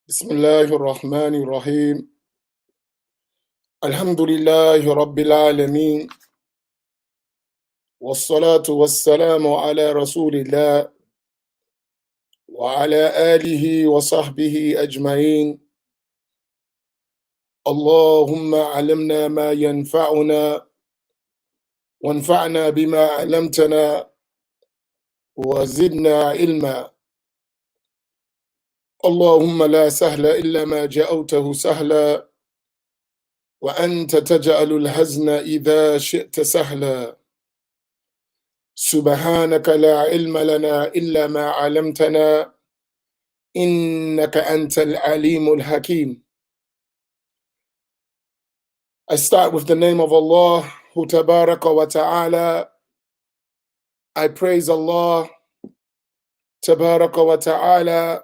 بسم الله الرحمن الرحيم الحمد لله رب العالمين والصلاة والسلام على رسول الله وعلى آله وصحبه أجمعين اللهم علمنا ما ينفعنا وانفعنا بما علمتنا وزدنا علما اللهم لا سهل إلا ما جعلته سهلا وأنت تجعل الحزن إذا شئت سهلا سبحانك لا علم لنا إلا ما علمتنا إنك أنت العليم الحكيم. I start with the name of Allah, who tabaraka wa ta'ala. I praise Allah, tabaraka wa ta'ala,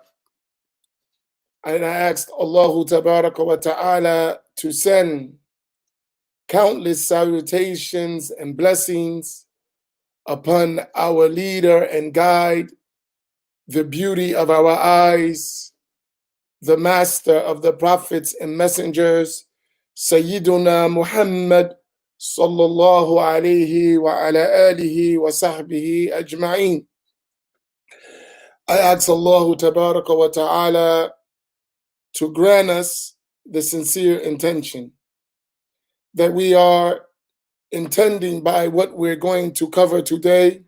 and I asked Allah, tabaraka wa ta'ala, to send countless salutations and blessings upon our leader and guide, the beauty of our eyes, the master of the prophets and messengers, Sayyiduna Muhammad sallallahu alayhi wa ala alihi wa sahbihi ajma'een. I ask Allah tabaraka wa ta'ala to grant us the sincere intention that we are intending by what we're going to cover today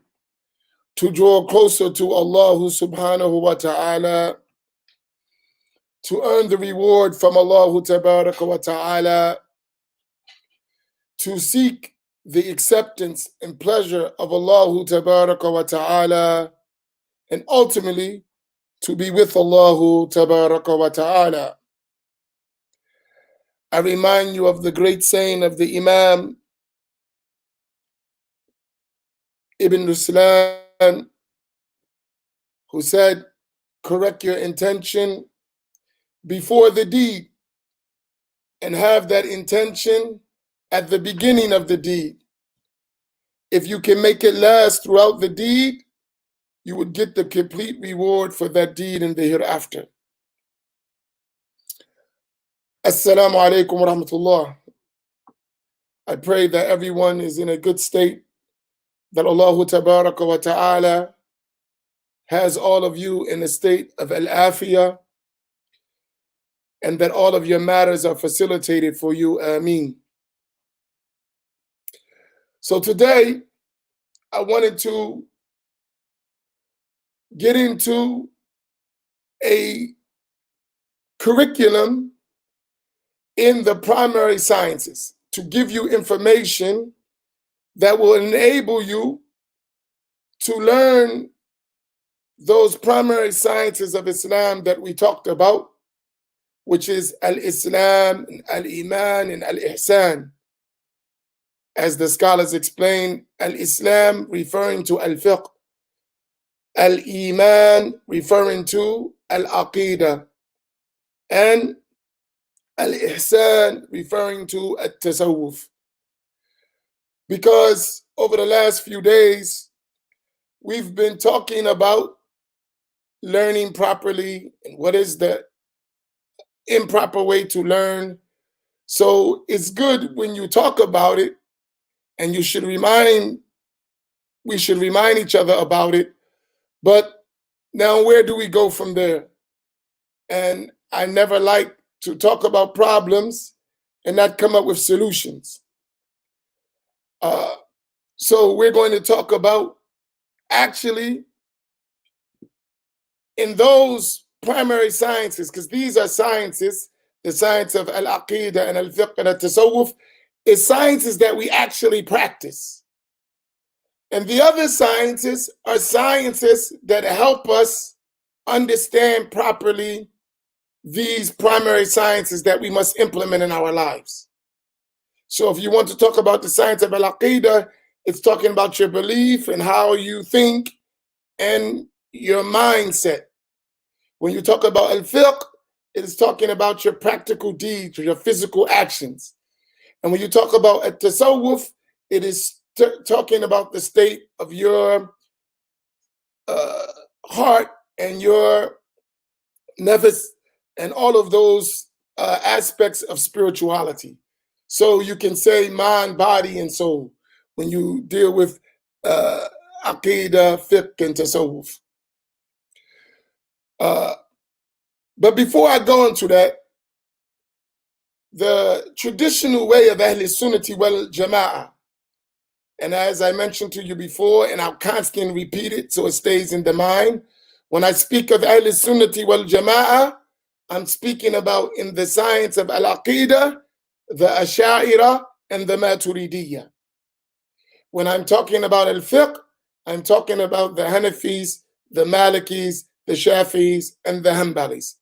to draw closer to Allah subhanahu wa ta'ala, to earn the reward from Allah tabaraka wa ta'ala, to seek the acceptance and pleasure of Allah tabaraka wa ta'ala, and ultimately to be with Allah tabaraka wa ta'ala. I remind you of the great saying of the Imam Ibn Ruslan, who said, correct your intention before the deed and have that intention at the beginning of the deed. If you can make it last throughout the deed, you would get the complete reward for that deed in the hereafter. Assalamu alaikum wa rahmatullah. I pray that everyone is in a good state, that Allah tabaraka wa ta'ala has all of you in a state of al-afiyah, and that all of your matters are facilitated for you. Amin. So today, I wanted to get into a curriculum in the primary sciences to give you information that will enable you to learn those primary sciences of Islam that we talked about, which is al-Islam, al-Iman, and al-Ihsan. As the scholars explain, al-Islam referring to al-Fiqh, al-Iman referring to al-Aqidah, and al-Ihsan referring to al-Tasawwuf. Because over the last few days, we've been talking about learning properly and what is the improper way to learn. So it's good when you talk about it, and we should remind each other about it. But now where do we go from there? And I never like to talk about problems and not come up with solutions. So we're going to talk about actually in those primary sciences, because these are sciences, the science of al-Aqidah and al-Fiqh and al-Tasawwuf, is sciences that we actually practice. And the other sciences are sciences that help us understand properly these primary sciences that we must implement in our lives. So if you want to talk about the science of al-Aqidah, it's talking about your belief and how you think and your mindset. When you talk about al-Fiqh, it is talking about your practical deeds, your physical actions. And when you talk about at-tasawwuf, it is talking about the state of your heart and your nafs and all of those aspects of spirituality. So you can say mind, body, and soul when you deal with aqidah, fiqh, and tasawwuf. But before I go into that, the traditional way of Ahl Sunnati wal Jama'ah, and as I mentioned to you before, and I'll constantly repeat it so it stays in the mind, when I speak of Ahl Sunnati wal Jama'ah, I'm speaking about in the science of Al-Aqidah, the Asha'ira, and the Maturidiyya. When I'm talking about Al-Fiqh, I'm talking about the Hanafis, the Malikis, the Shafi'is, and the Hanbalis.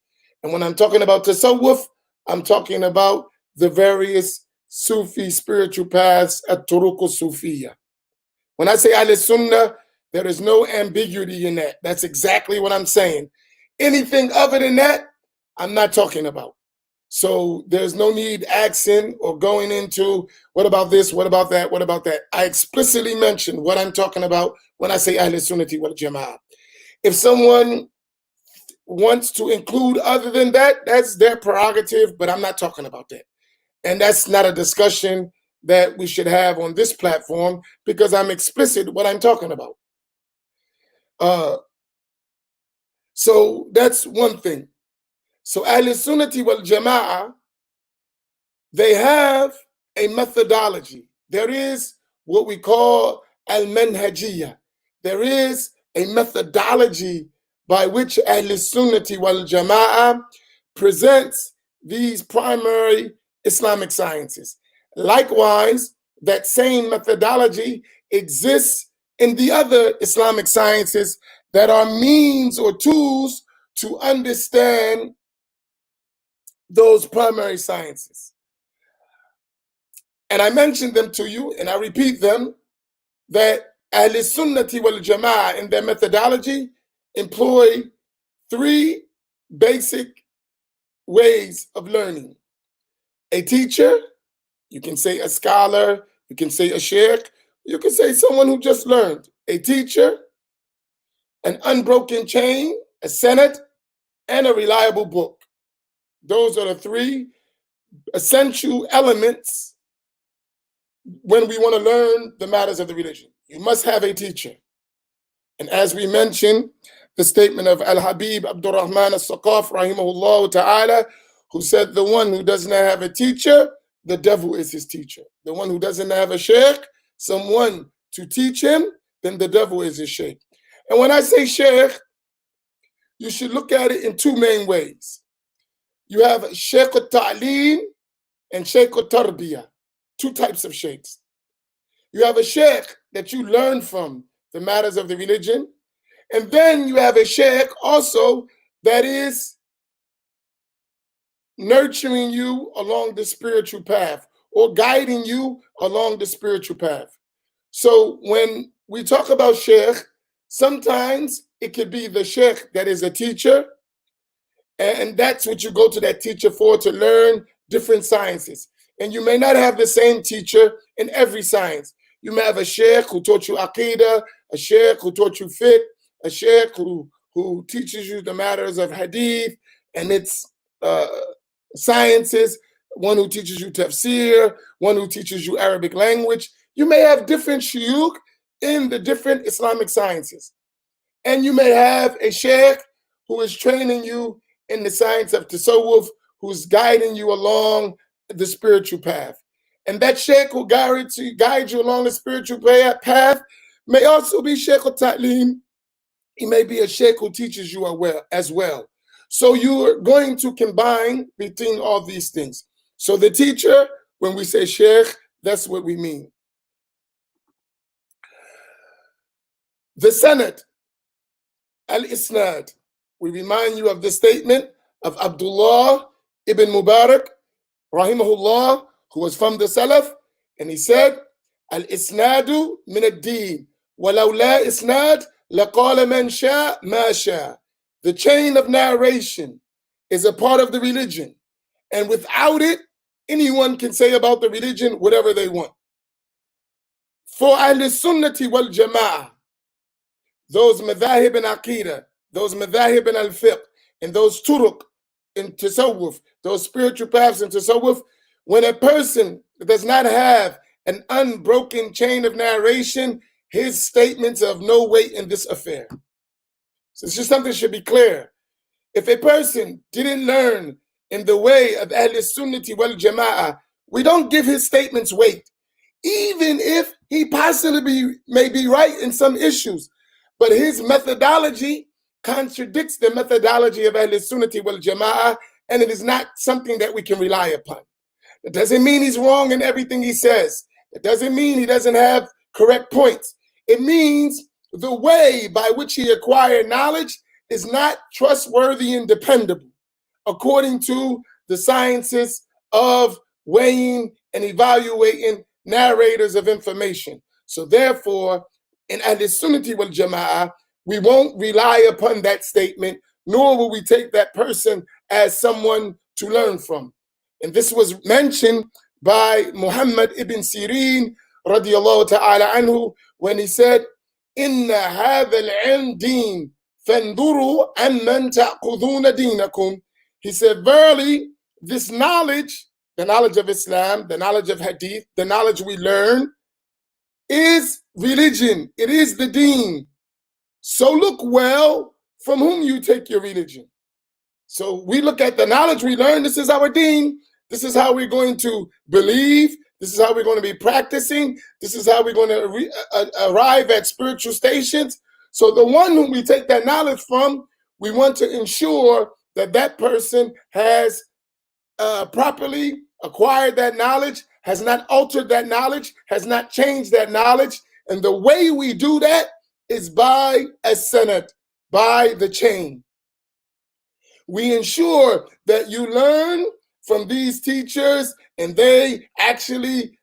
And when I'm talking about Tasawwuf, I'm talking about the various Sufi spiritual paths at Turuq al-Sufiyya. When I say Ahl Sunnah, there is no ambiguity in that. That's exactly what I'm saying. Anything other than that, I'm not talking about. So there's no need asking or going into what about this, what about that, what about that. I explicitly mentioned what I'm talking about when I say Ahl Sunnati wal Jama'ah. If someone wants to include other than that, that's their prerogative, but I'm not talking about that. And that's not a discussion that we should have on this platform because I'm explicit what I'm talking about. So that's one thing. So Ahl Sunnati wal Jama'ah, they have a methodology. There is what we call al-manhajiyya. There is a methodology by which Ahl Sunnati wal Jama'ah presents these primary Islamic sciences. Likewise, that same methodology exists in the other Islamic sciences that are means or tools to understand those primary sciences. And I mentioned them to you, and I repeat them, that Ahl Sunnati wal Jama'ah in their methodology employ three basic ways of learning. A teacher, you can say a scholar, you can say a sheikh, you can say someone who just learned. A teacher, an unbroken chain, a sanad, and a reliable book. Those are the three essential elements when we want to learn the matters of the religion. You must have a teacher. And as we mentioned, the statement of Al-Habib Abdurrahman al-Saqaf, rahimahullah ta'ala, who said the one who does not have a teacher, the devil is his teacher. The one who doesn't have a sheikh, someone to teach him, then the devil is his sheikh. And when I say sheikh, you should look at it in two main ways. You have sheikh al-ta'lim and sheikh al-tarbiyah, two types of sheikhs. You have a sheikh that you learn from the matters of the religion, and then you have a sheikh also that is nurturing you along the spiritual path or guiding you along the spiritual path. So when we talk about sheikh, sometimes it could be the sheikh that is a teacher, and that's what you go to that teacher for, to learn different sciences. And you may not have the same teacher in every science. You may have a sheikh who taught you aqidah, a sheikh who taught you fiqh, a sheikh who teaches you the matters of hadith and its sciences, one who teaches you tafsir, one who teaches you Arabic language. You may have different shuyukh in the different Islamic sciences. And you may have a sheikh who is training you in the science of tasawwuf, who's guiding you along the spiritual path. And that sheikh who guides you along the spiritual path may also be sheikh al-ta'lim. He may be a sheikh who teaches you as well. So you're going to combine between all these things. So the teacher, when we say sheikh, that's what we mean. The sanad, al-isnad. We remind you of the statement of Abdullah ibn Mubarak, rahimahullah, who was from the Salaf, and he said, al-isnadu min ad-deen, walau la isnad, laqala man sha ma sha. The chain of narration is a part of the religion, and without it, anyone can say about the religion whatever they want. For Ahl Sunnati wal Jama'ah, those madhahib and aqidah, those madhahib and al-fiqh, and those turuq in tasawwuf, those spiritual paths in tasawwuf, when a person does not have an unbroken chain of narration, his statements are of no weight in this affair. So it's just something that should be clear. If a person didn't learn in the way of Ahl Sunnati wal Jama'ah, we don't give his statements weight, even if he possibly may be right in some issues. But his methodology contradicts the methodology of Ahl Sunnati wal Jama'ah, and it is not something that we can rely upon. It doesn't mean he's wrong in everything he says. It doesn't mean he doesn't have correct points. It means the way by which he acquired knowledge is not trustworthy and dependable, according to the sciences of weighing and evaluating narrators of information. So therefore, in Ahl Sunnati wal Jama'ah, we won't rely upon that statement, nor will we take that person as someone to learn from. And this was mentioned by Muhammad ibn Sirin radiyallahu ta'ala anhu when he said, Inna hadha al-ilm deen, fanduru amman ta'khuduna deenakum. He said, verily, this knowledge, the knowledge of Islam, the knowledge of hadith, the knowledge we learn, is religion. It is the deen. So look well from whom you take your religion. So we look at the knowledge we learn. This is our deen. This is how we're going to believe. This is how we're going to be practicing. This is how we're going to arrive at spiritual stations. So the one whom we take that knowledge from, we want to ensure that that person has properly acquired that knowledge, has not altered that knowledge, has not changed that knowledge. And the way we do that is by as-sanad, by the chain. We ensure that you learn from these teachers and they actually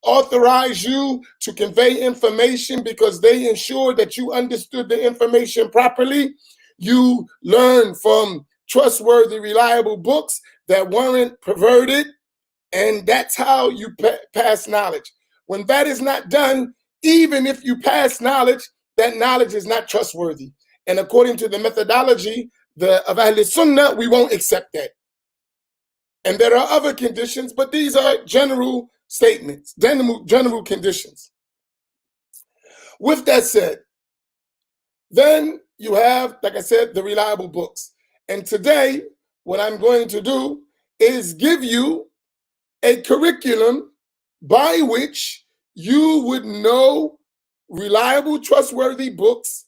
authorize you to convey information because they ensure that you understood the information properly. You learn from trustworthy, reliable books that weren't perverted, and that's how you pass knowledge. When that is not done, even if you pass knowledge, that knowledge is not trustworthy. And according to the methodology of Ahl Sunnah, we won't accept that. And there are other conditions, but these are general statements, general conditions. With that said, then you have, like I said, the reliable books. And today, what I'm going to do is give you a curriculum by which you would know reliable, trustworthy books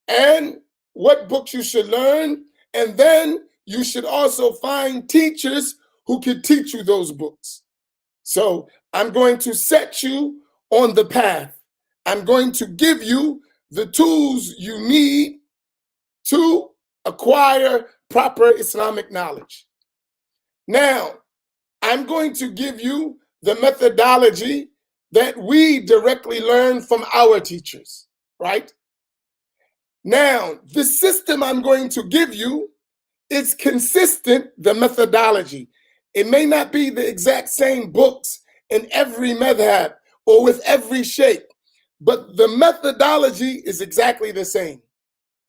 and what books you should learn. And then you should also find teachers who can teach you those books. So I'm going to set you on the path. I'm going to give you the tools you need to acquire proper Islamic knowledge. Now, I'm going to give you the methodology that we directly learn from our teachers, right? Now, the system I'm going to give you is consistent, the methodology. It may not be the exact same books in every madhab or with every shaykh, but the methodology is exactly the same.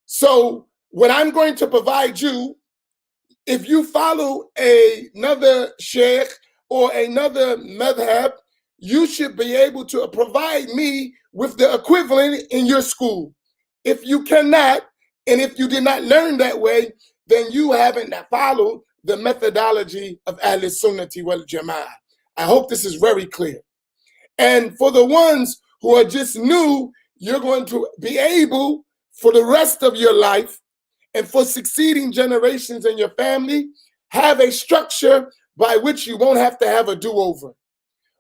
So what I'm going to provide you, if you follow another sheikh or another madhab, you should be able to provide me with the equivalent in your school. If you cannot, and if you did not learn that way, then you haven't followed the methodology of Ahl Sunnati wal Jama'ah. I hope this is very clear. And for the ones who are just new, you're going to be able, for the rest of your life and for succeeding generations in your family, have a structure by which you won't have to have a do-over.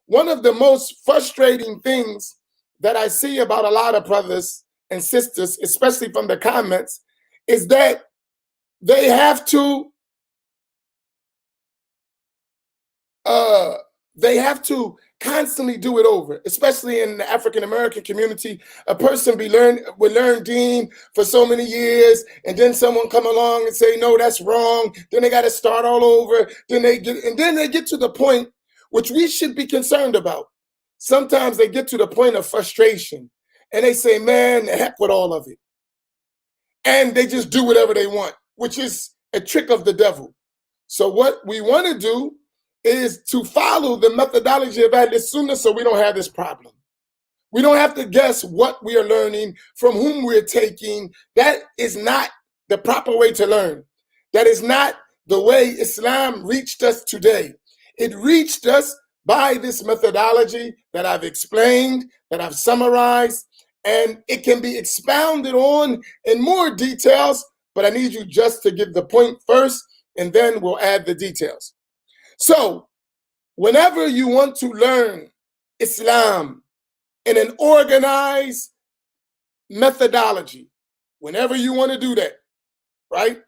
One of the most frustrating things that I see about a lot of brothers and sisters, especially from the comments, is that they have to constantly do it over, especially in the African American community. A person will learn deen for so many years, and then someone come along and say, no, that's wrong. Then they got to start all over. Then they get to the point which we should be concerned about. Sometimes they get to the point of frustration and they say, man, the heck with all of it. And they just do whatever they want, which is a trick of the devil. So what we want to do is to follow the methodology of Ahl Sunnah so we don't have this problem. We don't have to guess what we are learning, from whom we're taking. That is not the proper way to learn. That is not the way Islam reached us today. It reached us by this methodology that I've explained, that I've summarized, and it can be expounded on in more details, but I need you just to give the point first, and then we'll add the details. So, whenever you want to learn Islam in an organized methodology, whenever you want to do that, right?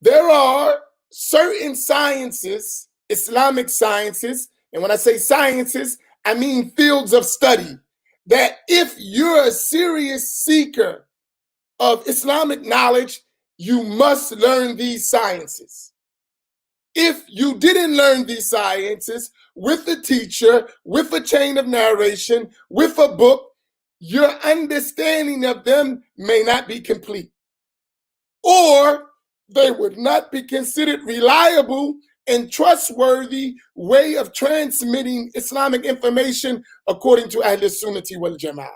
There are certain sciences, Islamic sciences, and when I say sciences, I mean fields of study, that if you're a serious seeker of Islamic knowledge, you must learn these sciences. If you didn't learn these sciences with a teacher, with a chain of narration, with a book, your understanding of them may not be complete, or they would not be considered reliable and trustworthy way of transmitting Islamic information according to Ahl Sunnati wal Jama'ah.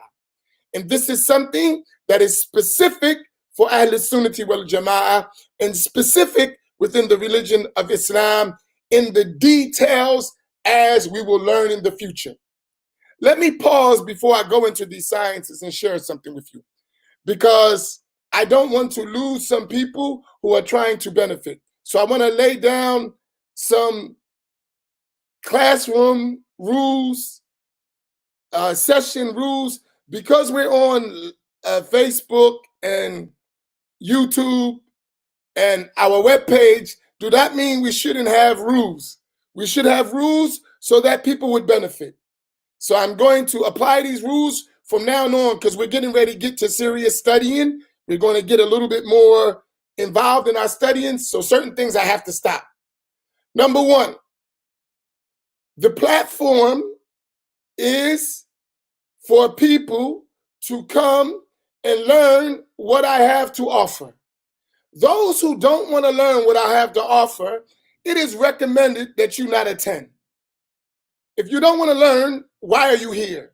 And this is something that is specific for Ahl Sunnati wal Jama'ah and specific within the religion of Islam in the details, as we will learn in the future. Let me pause before I go into these sciences and share something with you, because I don't want to lose some people who are trying to benefit. So I want to lay down some classroom rules, session rules, because we're on Facebook and YouTube and our webpage. Do that mean we shouldn't have rules? We should have rules so that people would benefit. So I'm going to apply these rules from now on, because we're getting ready to get to serious studying. We're going to get a little bit more involved in our studying, so certain things I have to stop. Number one, the platform is for people to come and learn what I have to offer. Those who don't want to learn what I have to offer, it is recommended that you not attend. If you don't want to learn, why are you here?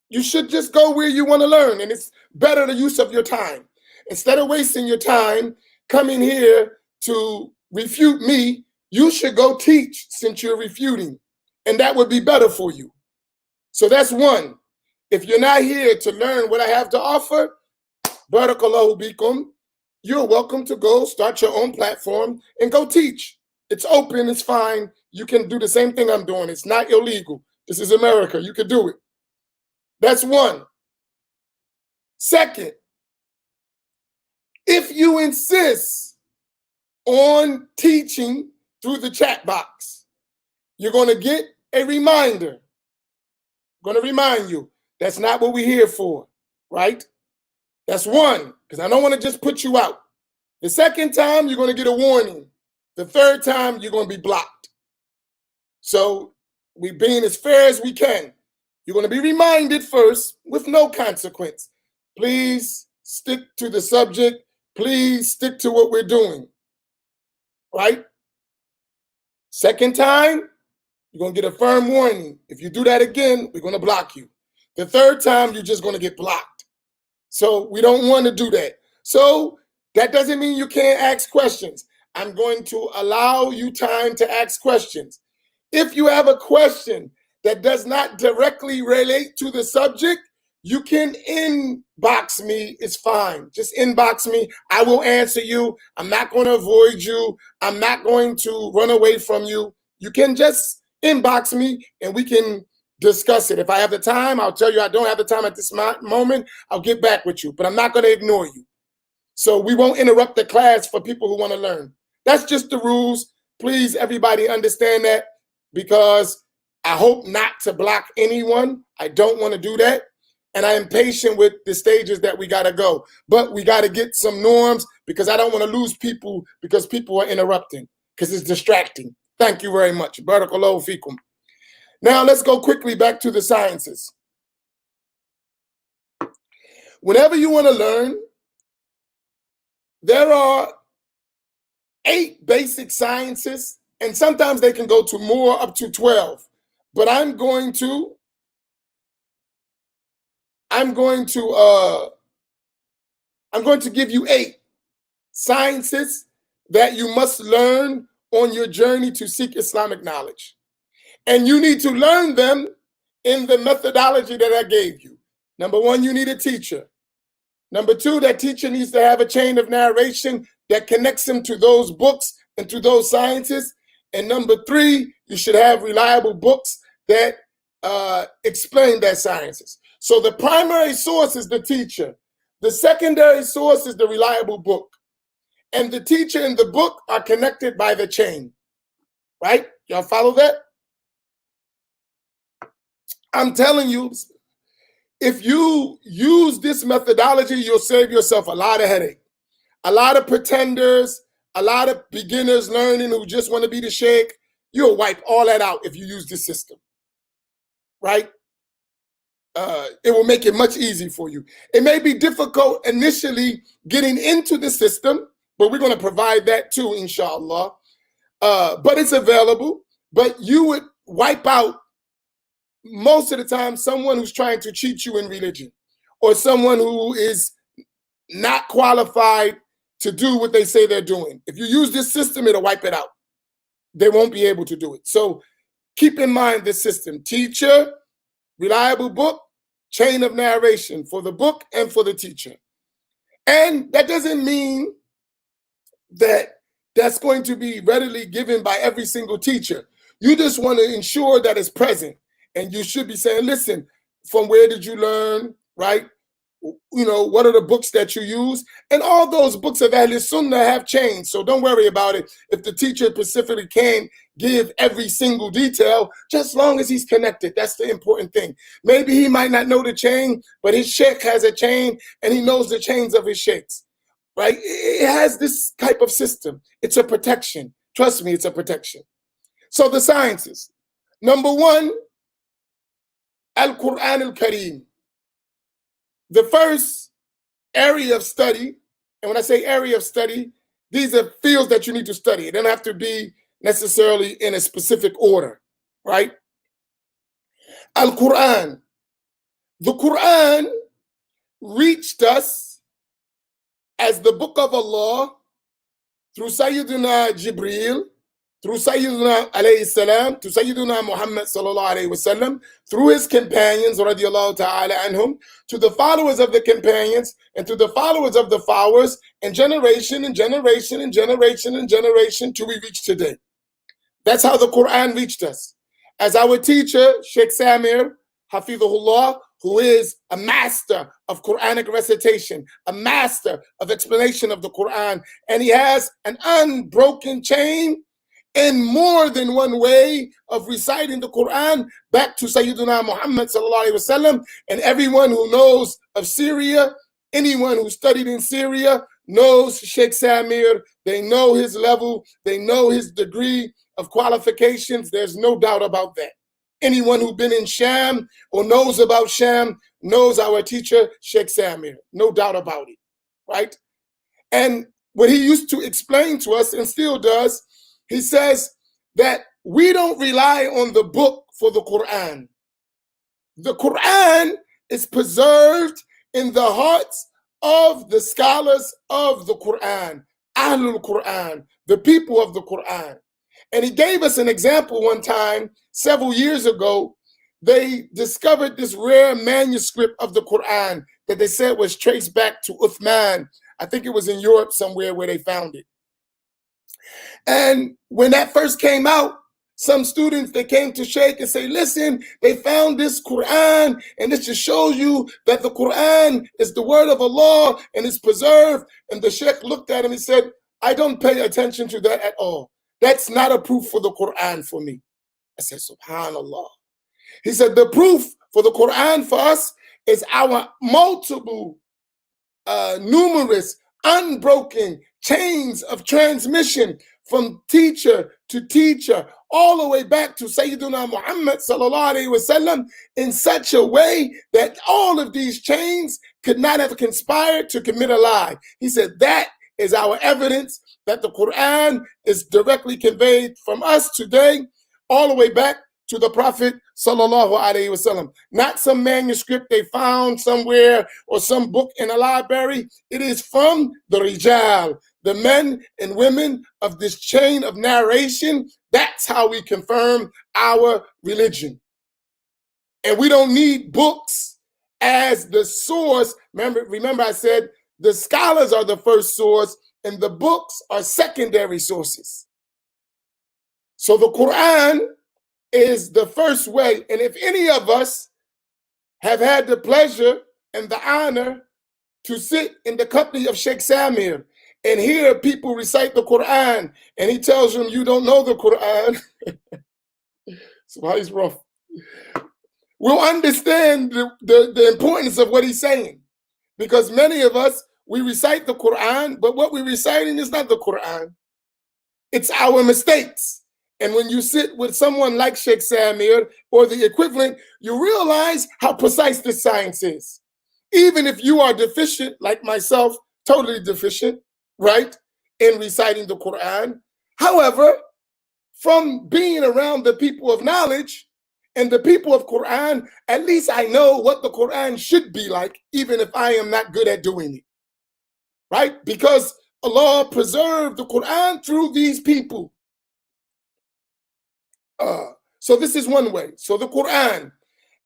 You should just go where you want to learn, and it's better the use of your time. Instead of wasting your time coming here to refute me, you should go teach since you're refuting, and that would be better for you. So that's one. If you're not here to learn what I have to offer, barakallahu bikum, you're welcome to go start your own platform and go teach. It's open, it's fine. You can do the same thing I'm doing. It's not illegal. This is America. You can do it. That's one. Second, if you insist on teaching through the chat box, you're going to get a reminder. I'm going to remind you, that's not what we're here for, right? That's one, because I don't want to just put you out. The second time, you're going to get a warning. The third time, you're going to be blocked. So we're being as fair as we can. You're going to be reminded first with no consequence. Please stick to the subject. Please stick to what we're doing, right? Second time, you're going to get a firm warning. If you do that again, we're going to block you. The third time, you're just going to get blocked. So we don't want to do that. So that doesn't mean you can't ask questions. I'm going to allow you time to ask questions. If you have a question that does not directly relate to the subject, you can inbox me. It's fine. Just inbox me. I will answer you. I'm not going to avoid you. I'm not going to run away from you. You can just inbox me and we can discuss it. If I have the time, I'll tell you I don't have the time at this moment. I'll get back with you, but I'm not going to ignore you. So we won't interrupt the class for people who want to learn. That's just the rules. Please, everybody understand that, because I hope not to block anyone. I don't want to do that. And I am patient with the stages that we got to go. But we got to get some norms, because I don't want to lose people because people are interrupting, because it's distracting. Thank you very much. Barakallahu fikum. Now let's go quickly back to the sciences. Whenever you want to learn, there are 8 basic sciences, and sometimes they can go to more, up to 12. But I'm going to give you 8 sciences that you must learn on your journey to seek Islamic knowledge. And you need to learn them in the methodology that I gave you. Number 1, you need a teacher. Number 2, that teacher needs to have a chain of narration that connects him to those books and to those sciences. And number 3, you should have reliable books that explain that sciences. So the primary source is the teacher. The secondary source is the reliable book. And the teacher and the book are connected by the chain. Right? Y'all follow that? I'm telling you, if you use this methodology, you'll save yourself a lot of headache. A lot of pretenders, a lot of beginners learning who just want to be the sheikh, you'll wipe all that out if you use this system, right? It will make it much easier for you. It may be difficult initially getting into the system, but we're going to provide that too, inshallah. But it's available. But you would wipe out, most of the time, someone who's trying to cheat you in religion, or someone who is not qualified to do what they say they're doing. If you use this system, it'll wipe it out. They won't be able to do it. So keep in mind this system: teacher, reliable book, chain of narration for the book and for the teacher. And that doesn't mean that that's going to be readily given by every single teacher. You just want to ensure that it's present. And you should be saying, listen, from where did you learn, right? You know, what are the books that you use? And all those books of Ahl Sunnah have changed. So don't worry about it. If the teacher specifically can't give every single detail, just as long as he's connected, that's the important thing. Maybe he might not know the chain, but his sheikh has a chain and he knows the chains of his sheikhs, right? It has this type of system. It's a protection. Trust me, it's a protection. So the sciences. Number 1, Al-Quran al-Kareem. The first area of study, and when I say area of study, these are fields that you need to study. It doesn't have to be necessarily in a specific order, right? Al-Quran. The Quran reached us as the book of Allah through Sayyidina Jibreel, through Sayyidina alayhi salam, to Sayyidina Muhammad sallallahu alayhi wasallam, through his companions, radiallahu ta'ala anhum, to the followers of the companions, and to the followers of the followers, and generation and generation and generation and generation till we reach today. That's how the Quran reached us. As our teacher, Sheikh Samir, Hafidhullah, who is a master of Quranic recitation, a master of explanation of the Quran, and he has an unbroken chain in more than one way of reciting the Quran back to Sayyidina Muhammad sallallahu alaihi wasallam. And everyone who knows of Syria, anyone who studied in Syria knows Sheikh Samir. They know his level. They know his degree of qualifications. There's no doubt about that. Anyone who's been in Sham or knows about Sham knows our teacher, Sheikh Samir. No doubt about it, right? And what he used to explain to us, and still does, he says that we don't rely on the book for the Quran. The Quran is preserved in the hearts of the scholars of the Quran, Ahlul Quran, the people of the Quran. And he gave us an example one time, several years ago. They discovered this rare manuscript of the Quran that they said was traced back to Uthman. I think it was in Europe somewhere where they found it. And when that first came out, some students, they came to Sheikh and say, listen, they found this Quran, and this just shows you that the Quran is the word of Allah and it's preserved. And the Sheikh looked at him and said, I don't pay attention to that at all. That's not a proof for the Quran for me. I said, subhanallah. He said, the proof for the Quran for us is our multiple, numerous, unbroken chains of transmission from teacher to teacher, all the way back to Sayyidina Muhammad sallallahu alaihi wasallam, in such a way that all of these chains could not have conspired to commit a lie. He said that is our evidence that the Quran is directly conveyed from us today all the way back to the Prophet sallallahu alaihi wasallam. Not some manuscript they found somewhere or some book in a library. It is from the Rijal, the men and women of this chain of narration. That's how we confirm our religion. And we don't need books as the source. Remember I said the scholars are the first source and the books are secondary sources. So the Quran is the first way. And if any of us have had the pleasure and the honor to sit in the company of Sheikh Samir and hear people recite the Quran, and he tells them, you don't know the Quran, so he's rough, we'll understand the importance of what he's saying. Because many of us, we recite the Quran, but what we're reciting is not the Quran. It's our mistakes. And when you sit with someone like Sheikh Samir or the equivalent, you realize how precise this science is. Even if you are deficient, like myself, totally deficient, right, in reciting the Quran. However, from being around the people of knowledge and the people of Quran, at least I know what the Quran should be like, even if I am not good at doing it, right? Because Allah preserved the Quran through these people. So this is one way. So the Quran,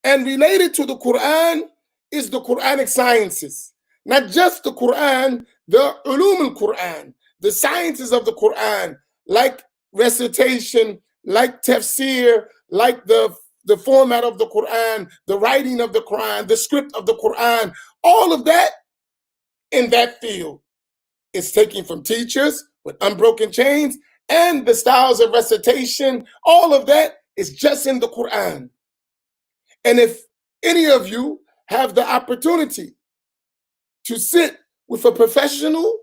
and related to the Quran is the Quranic sciences. Not just the Quran, the ulum al-Quran, the sciences of the Quran, like recitation, like tafsir, like the format of the Quran, the writing of the Quran, the script of the Quran, all of that in that field is taken from teachers with unbroken chains, and the styles of recitation, all of that is just in the Quran. And if any of you have the opportunity to sit with a professional,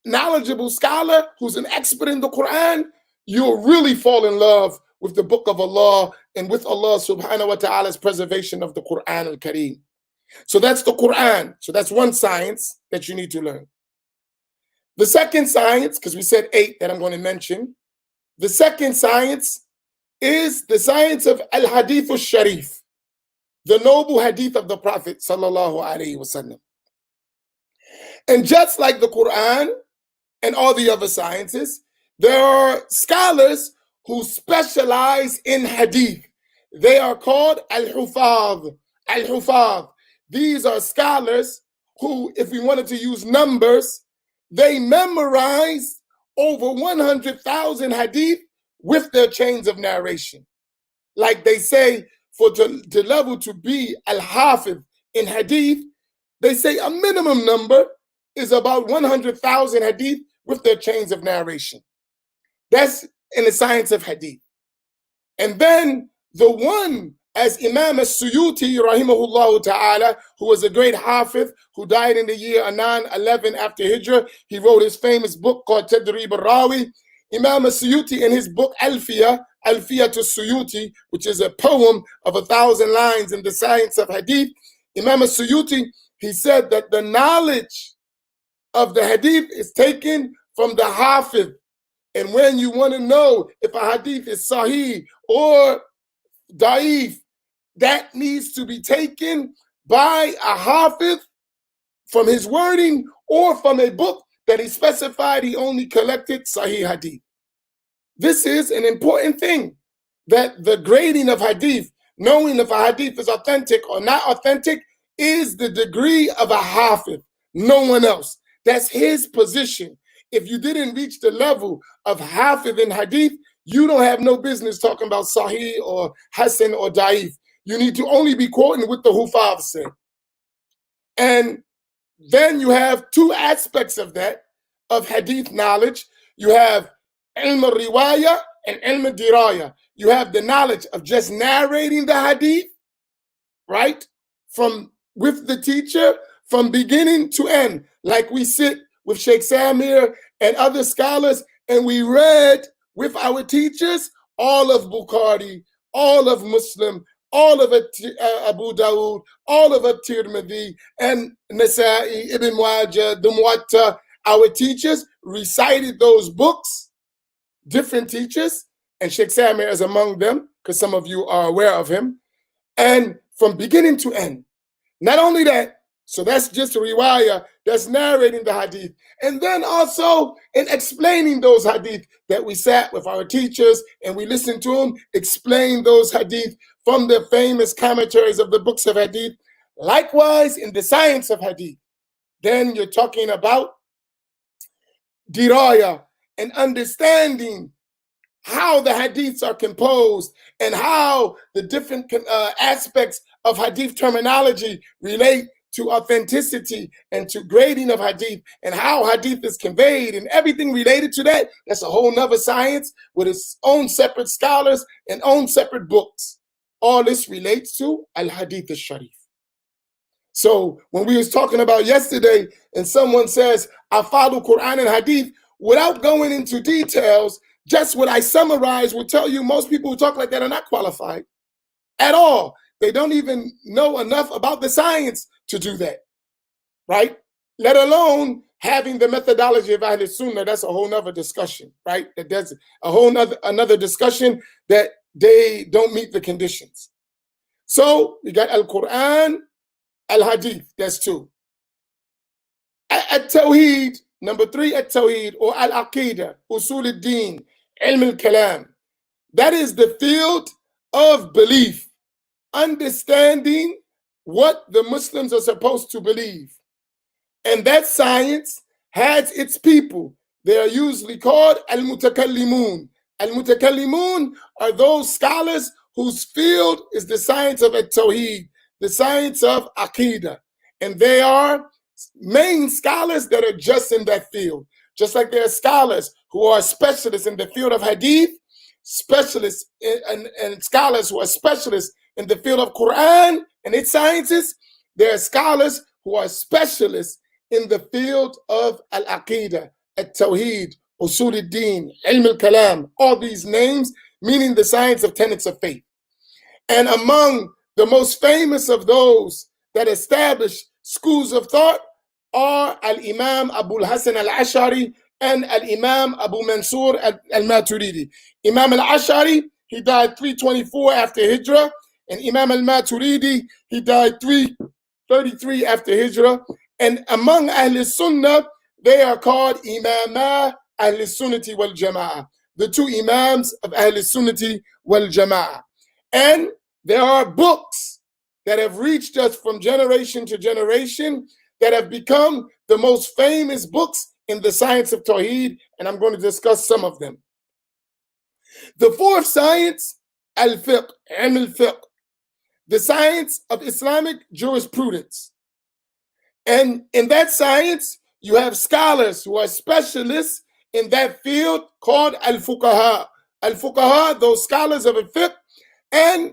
knowledgeable scholar who's an expert in the Quran, you'll really fall in love with the book of Allah and with Allah subhanahu wa ta'ala's preservation of the Quran al-Kareem. So that's the Quran. So that's one science that you need to learn. The second science, because we said 8 that I'm going to mention, the second science is the science of al-Hadith al-Sharif, the noble hadith of the Prophet sallallahu alaihi wasallam. And just like the Quran and all the other sciences, there are scholars who specialize in hadith. They are called al-Hufadh. Al-Hufadh. These are scholars who, if we wanted to use numbers, they memorized over 100,000 hadith with their chains of narration. Like they say, for the level to be al-Hafidh in hadith, they say a minimum number is about 100,000 hadith with their chains of narration. That's in the science of hadith. And then the one, as Imam as-Suyuti, rahimahullah ta'ala, who was a great Hafidh, who died in the year 911 after Hijrah, he wrote his famous book called Tadrib al-Rawi. Imam as-Suyuti, in his book Alfiya to Suyuti, which is a poem of 1,000 lines in the science of hadith, Imam as-Suyuti, he said that the knowledge of the hadith is taken from the Hafidh. And when you want to know if a hadith is sahih or da'if, that needs to be taken by a Hafidh from his wording or from a book that he specified he only collected sahih hadith. This is an important thing, that the grading of hadith, knowing if a hadith is authentic or not authentic, is the degree of a Hafidh, no one else. That's his position. If you didn't reach the level of Hafidh in hadith, you don't have no business talking about sahih or hasan or da'if. You need to only be quoting what the Hufadh said. And then you have two aspects of that, of hadith knowledge. You have ilm al-riwaya and ilm al-diraya. You have the knowledge of just narrating the hadith, right? With the teacher, from beginning to end. Like we sit with Sheikh Samir and other scholars, and we read with our teachers all of Bukhari, all of Muslim, all of Abu Dawood, all of At-Tirmidhi, and Nasa'i, Ibn Majah, the Muwatta, Our teachers recited those books, different teachers, and Sheikh Samir is among them, because some of you are aware of him, and from beginning to end. Not only that, so that's just a riwayah that's narrating the hadith. And then also in explaining those hadith that we sat with our teachers and we listened to them explain those hadith from the famous commentaries of the books of hadith. Likewise, in the science of hadith, then you're talking about diraya and understanding how the hadiths are composed and how the different aspects of hadith terminology relate to authenticity and to grading of hadith and how hadith is conveyed and everything related to that. That's a whole nother science with its own separate scholars and own separate books. All this relates to al-hadith al-sharif. So when we was talking about yesterday and someone says, I follow Quran and hadith, without going into details, just what I summarize will tell you most people who talk like that are not qualified at all. They don't even know enough about the science to do that, right? Let alone having the methodology of Ahl Sunnah. That's a whole nother discussion, right? That's a whole another discussion that they don't meet the conditions. So we got Al-Quran, Al-Hadith, that's two. At-Tawheed, number three, At-Tawheed, or Al-Aqidah, Usul al-Din, Ilm al-Kalam. That is the field of belief, understanding what the Muslims are supposed to believe. And that science has its people. They are usually called al-mutakallimun. Al-mutakallimun are those scholars whose field is the science of at-Tawheed, the science of Aqidah. And they are main scholars that are just in that field. Just like there are scholars who are specialists in the field of Hadith, specialists and scholars who are specialists in the field of Quran and its sciences, there are scholars who are specialists in the field of Al-Aqidah, At-Tawheed, Usul al-Din, Ilm al-Kalam, all these names meaning the science of tenets of faith. And among the most famous of those that established schools of thought are Al-Imam Abu al-Hasan al-Ash'ari and Al-Imam Abu Mansur al-Maturidi. Imam al-Ash'ari, he died 324 after Hijrah, and Imam al-Maturidi, he died 333 after Hijrah. And among Ahl Sunnah, they are called Imama Ahl Sunnati wal Jama'ah, the two Imams of Ahl Sunnati wal Jama'ah. And there are books that have reached us from generation to generation that have become the most famous books in the science of Tawheed, and I'm going to discuss some of them. The fourth science, al-fiqh, ilm al-fiqh, the science of Islamic jurisprudence. And in that science, you have scholars who are specialists in that field called al-fuqaha. Al-fuqaha, those scholars of al-fiqh, and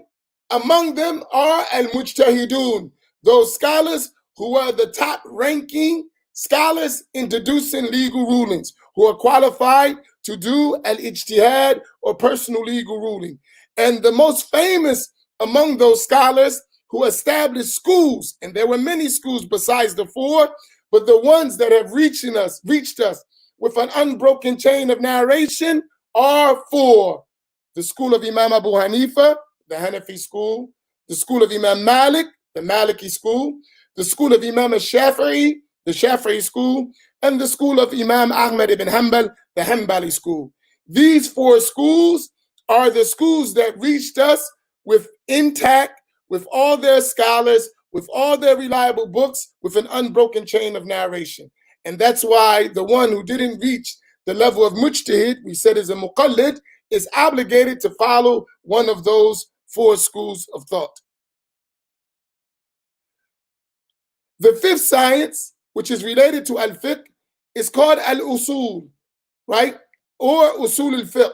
among them are al-mujtahidun, those scholars who are the top-ranking scholars in deducing legal rulings, who are qualified to do al-ijtihad or personal legal ruling. And the most famous among those scholars who established schools, and there were many schools besides the four, but the ones that have reached us with an unbroken chain of narration are four. The school of Imam Abu Hanifa, the Hanafi school, the school of Imam Malik, the Maliki school, the school of Imam al-Shafi'i, the Shafi'i school, and the school of Imam Ahmad ibn Hanbal, the Hanbali school. These four schools are the schools that reached us with intact, with all their scholars, with all their reliable books, with an unbroken chain of narration. And that's why the one who didn't reach the level of mujtahid, we said is a muqallid, is obligated to follow one of those four schools of thought. The fifth science, which is related to al-fiqh, is called al-usul, right? Or usul al-fiqh,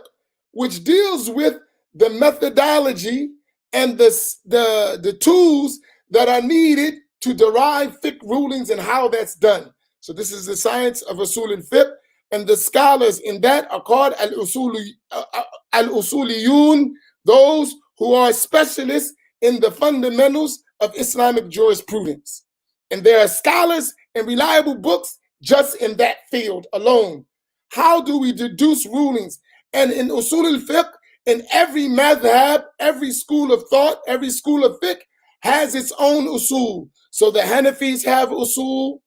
which deals with the methodology and the tools that are needed to derive fiqh rulings and how that's done. So this is the science of usul al-fiqh, and the scholars in that are called al-usuliyun, those who are specialists in the fundamentals of Islamic jurisprudence. And there are scholars and reliable books just in that field alone. How do we deduce rulings? And in usul al-fiqh, in every madhab, every school of thought, every school of fiqh has its own usul. So the Hanafis have usul,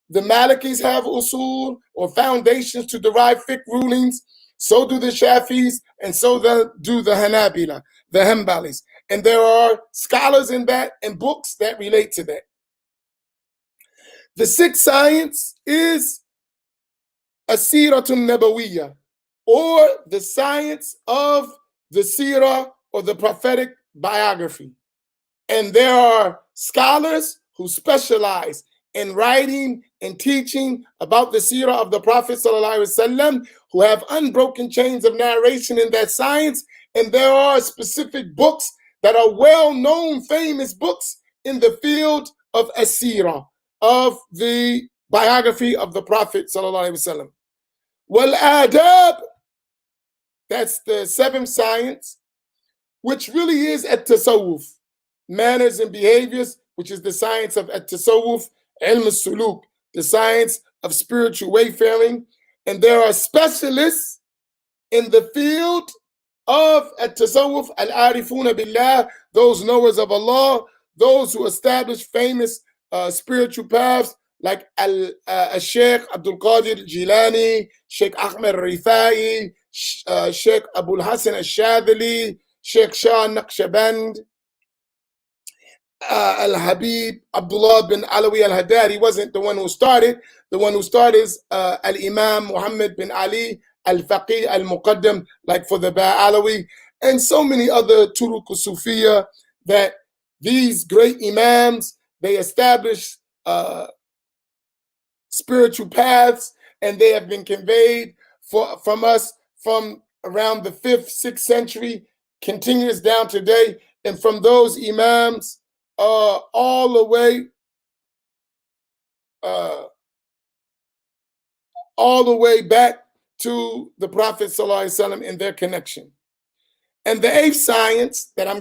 the Malikis have usul or foundations to derive fiqh rulings. So do the Shafis, and so do the Hanabila, the Hanbalis. And there are scholars in that and books that relate to that. The sixth science is Asiratun Nabawiyya, or the science of the seerah or the prophetic biography. And there are scholars who specialize in writing and teaching about the seerah of the Prophet ﷺ, who have unbroken chains of narration in that science. And there are specific books that are well-known, famous books in the field of as-seerah, of the biography of the Prophet ﷺ. Wal adab, that's the seventh science, which really is at-tasawwuf, manners and behaviors, which is the science of at-tasawwuf, ilm al-suluk, the science of spiritual wayfaring. And there are specialists in the field of at-tasawwuf, al-arifuna billah, those knowers of Allah, those who establish famous spiritual paths, like Sheikh Abdul Qadir Jilani, Sheikh Ahmed Rifai, Sheikh Abul Hassan al-Shadili, Sheikh Shah Naqshband, Al-Habib Abdullah bin Alawi al-Haddad. He wasn't the one who started. The one who started is Al-Imam Muhammad bin Ali al-Faqih al-Muqaddam, like for the Ba'alawi, and so many other Turuq al-Sufiya, that these great Imams, they established spiritual paths, and they have been conveyed from us from around the 5th, 6th century, continuous down today. And from those Imams, all the way back to the Prophet ﷺ in their connection. And the 8th science that I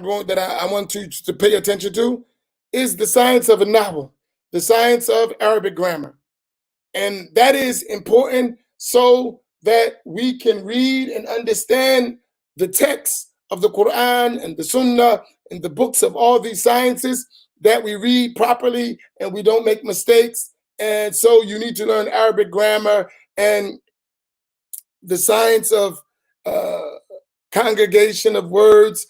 want to pay attention to is the science of Nahwa, the science of Arabic grammar. And that is important so that we can read and understand the text of the Quran and the Sunnah and the books of all these sciences, that we read properly and we don't make mistakes. And so you need to learn Arabic grammar and the science of conjugation of words,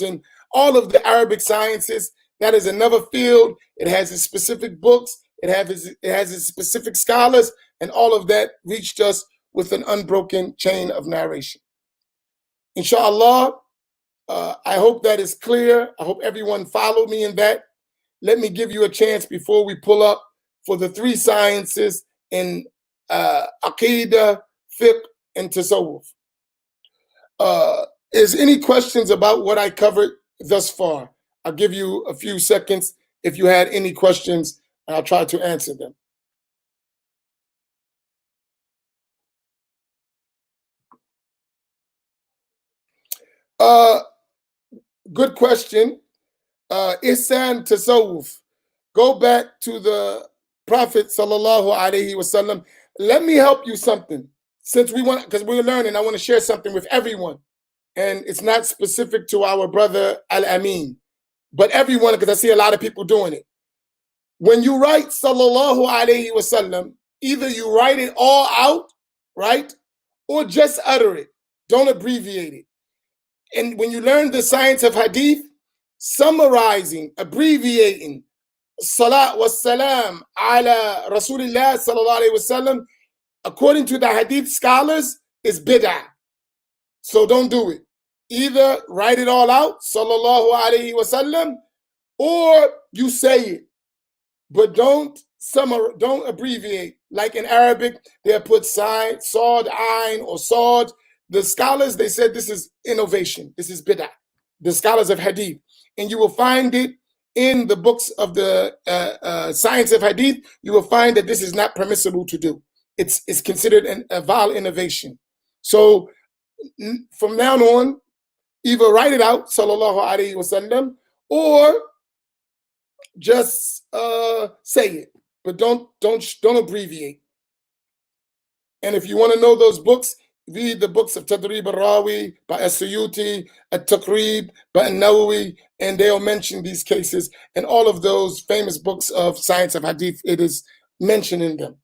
and all of the Arabic sciences. That is another field. It has its specific books. It has its specific scholars, and all of that reached us with an unbroken chain of narration. Inshallah, I hope that is clear. I hope everyone followed me in that. Let me give you a chance before we pull up for the 3 sciences in Aqidah, Fiqh, and Tasawwuf. Is any questions about what I covered thus far? I'll give you a few seconds if you had any questions, and I'll try to answer them. Good question. Ihsan Tasawwuf. Go back to the Prophet sallallahu alaihi wasallam. Let me help you something. Since because we're learning, I want to share something with everyone. And it's not specific to our brother Amin, but everyone, because I see a lot of people doing it. When you write sallallahu alaihi wasallam, either you write it all out, right? Or just utter it. Don't abbreviate it. And when you learn the science of hadith, summarizing, abbreviating, salat wa salam ala Rasulillah sallallahu alaihi wasallam, according to the hadith scholars, is bid'ah. So don't do it. Either write it all out, sallallahu alaihi wasallam, or you say it, but don't abbreviate. Like in Arabic, they'll put sod, ayn, or sod. The scholars, they said this is innovation. This is bid'ah. The scholars of hadith. And you will find it in the books of the science of hadith. You will find that this is not permissible to do. It's considered a vile innovation. So from now on, either write it out, sallallahu alaihi wasallam, or just say it. but don't abbreviate. And if you want to know those books, read the books of Tadrib al-Rawi by As-Suyuti, At-Taqrib by An-Nawawi, and they'll mention these cases. And all of those famous books of science of hadith, it is mentioned in them.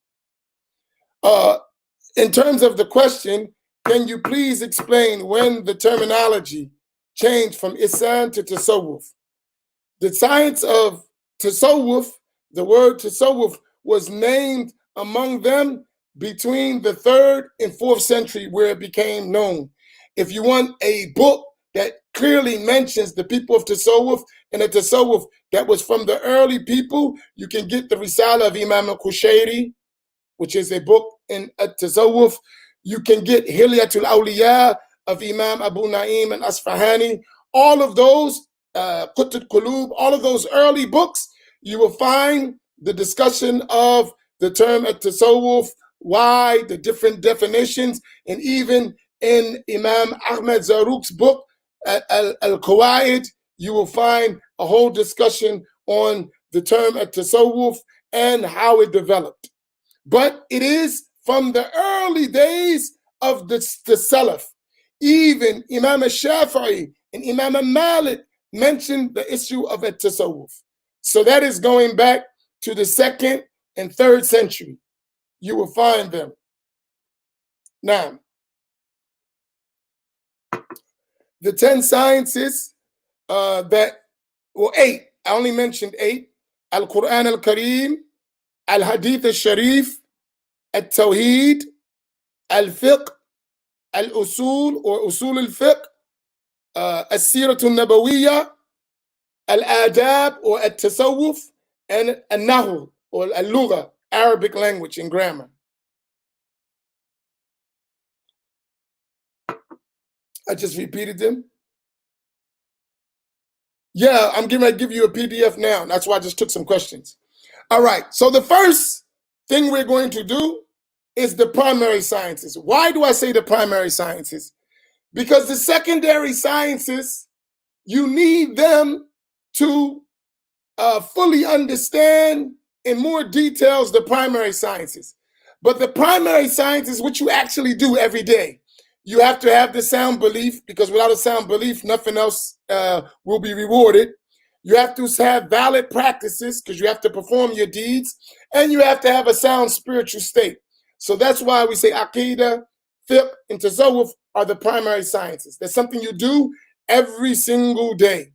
In terms of the question, can you please explain when the terminology changed from Ihsan to Tasawwuf? The science of Tasawwuf, the word Tasawwuf, was named among them between the 3rd and 4th century, where it became known. If you want a book that clearly mentions the people of Tasawwuf and a Tasawwuf that was from the early people, you can get the Risala of Imam al-Qushayri, which is a book in Tasawwuf. You can get Hilyatul Awliya of Imam Abu Naim and Asfahani. All of those, Qutb Qulub, all of those early books, you will find the discussion of the term Tasawwuf, why, the different definitions, and even in Imam Ahmed Zarruq's book, Al-Qawaid, you will find a whole discussion on the term Tasawwuf and how it developed. But it is from the early days of the Salaf. Even Imam al-Shafi'i and Imam al-Malik mentioned the issue of Tasawwuf. So that is going back to the 2nd and 3rd century. You will find them. Now, the 10 sciences well, 8. I only mentioned 8. Al-Quran al-Kareem, Al-Hadith al-Sharif, Al-Tawheed, Al-Fiqh, Al-Usul or Usul al-Fiqh, Al-Sirat al-Nabawiyya, Al-Adab or Al-Tasawwuf, and Al-Nahu or Al-Lugha, Arabic language and grammar. I just repeated them. Yeah, I'm going to give you a PDF now. That's why I just took some questions. All right, so the first thing we're going to do is the primary sciences. Why do I say the primary sciences? Because the secondary sciences, you need them to fully understand in more details the primary sciences. But the primary science is what you actually do every day. You have to have the sound belief, because without a sound belief, nothing else will be rewarded. You have to have valid practices, because you have to perform your deeds, and you have to have a sound spiritual state. So that's why we say Aqidah, Fiqh, and Tasawwuf are the primary sciences. That's something you do every single day.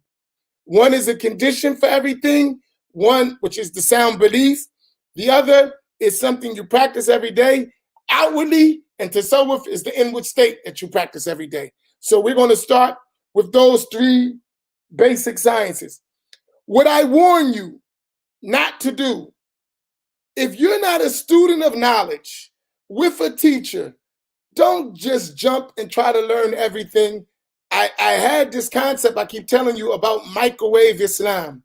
One is a condition for everything, one, which is the sound belief. The other is something you practice every day outwardly, and Tasawwuf is the inward state that you practice every day. So we're going to start with those 3 basic sciences. What I warn you not to do, if you're not a student of knowledge with a teacher, don't just jump and try to learn everything. I had this concept I keep telling you about microwave Islam.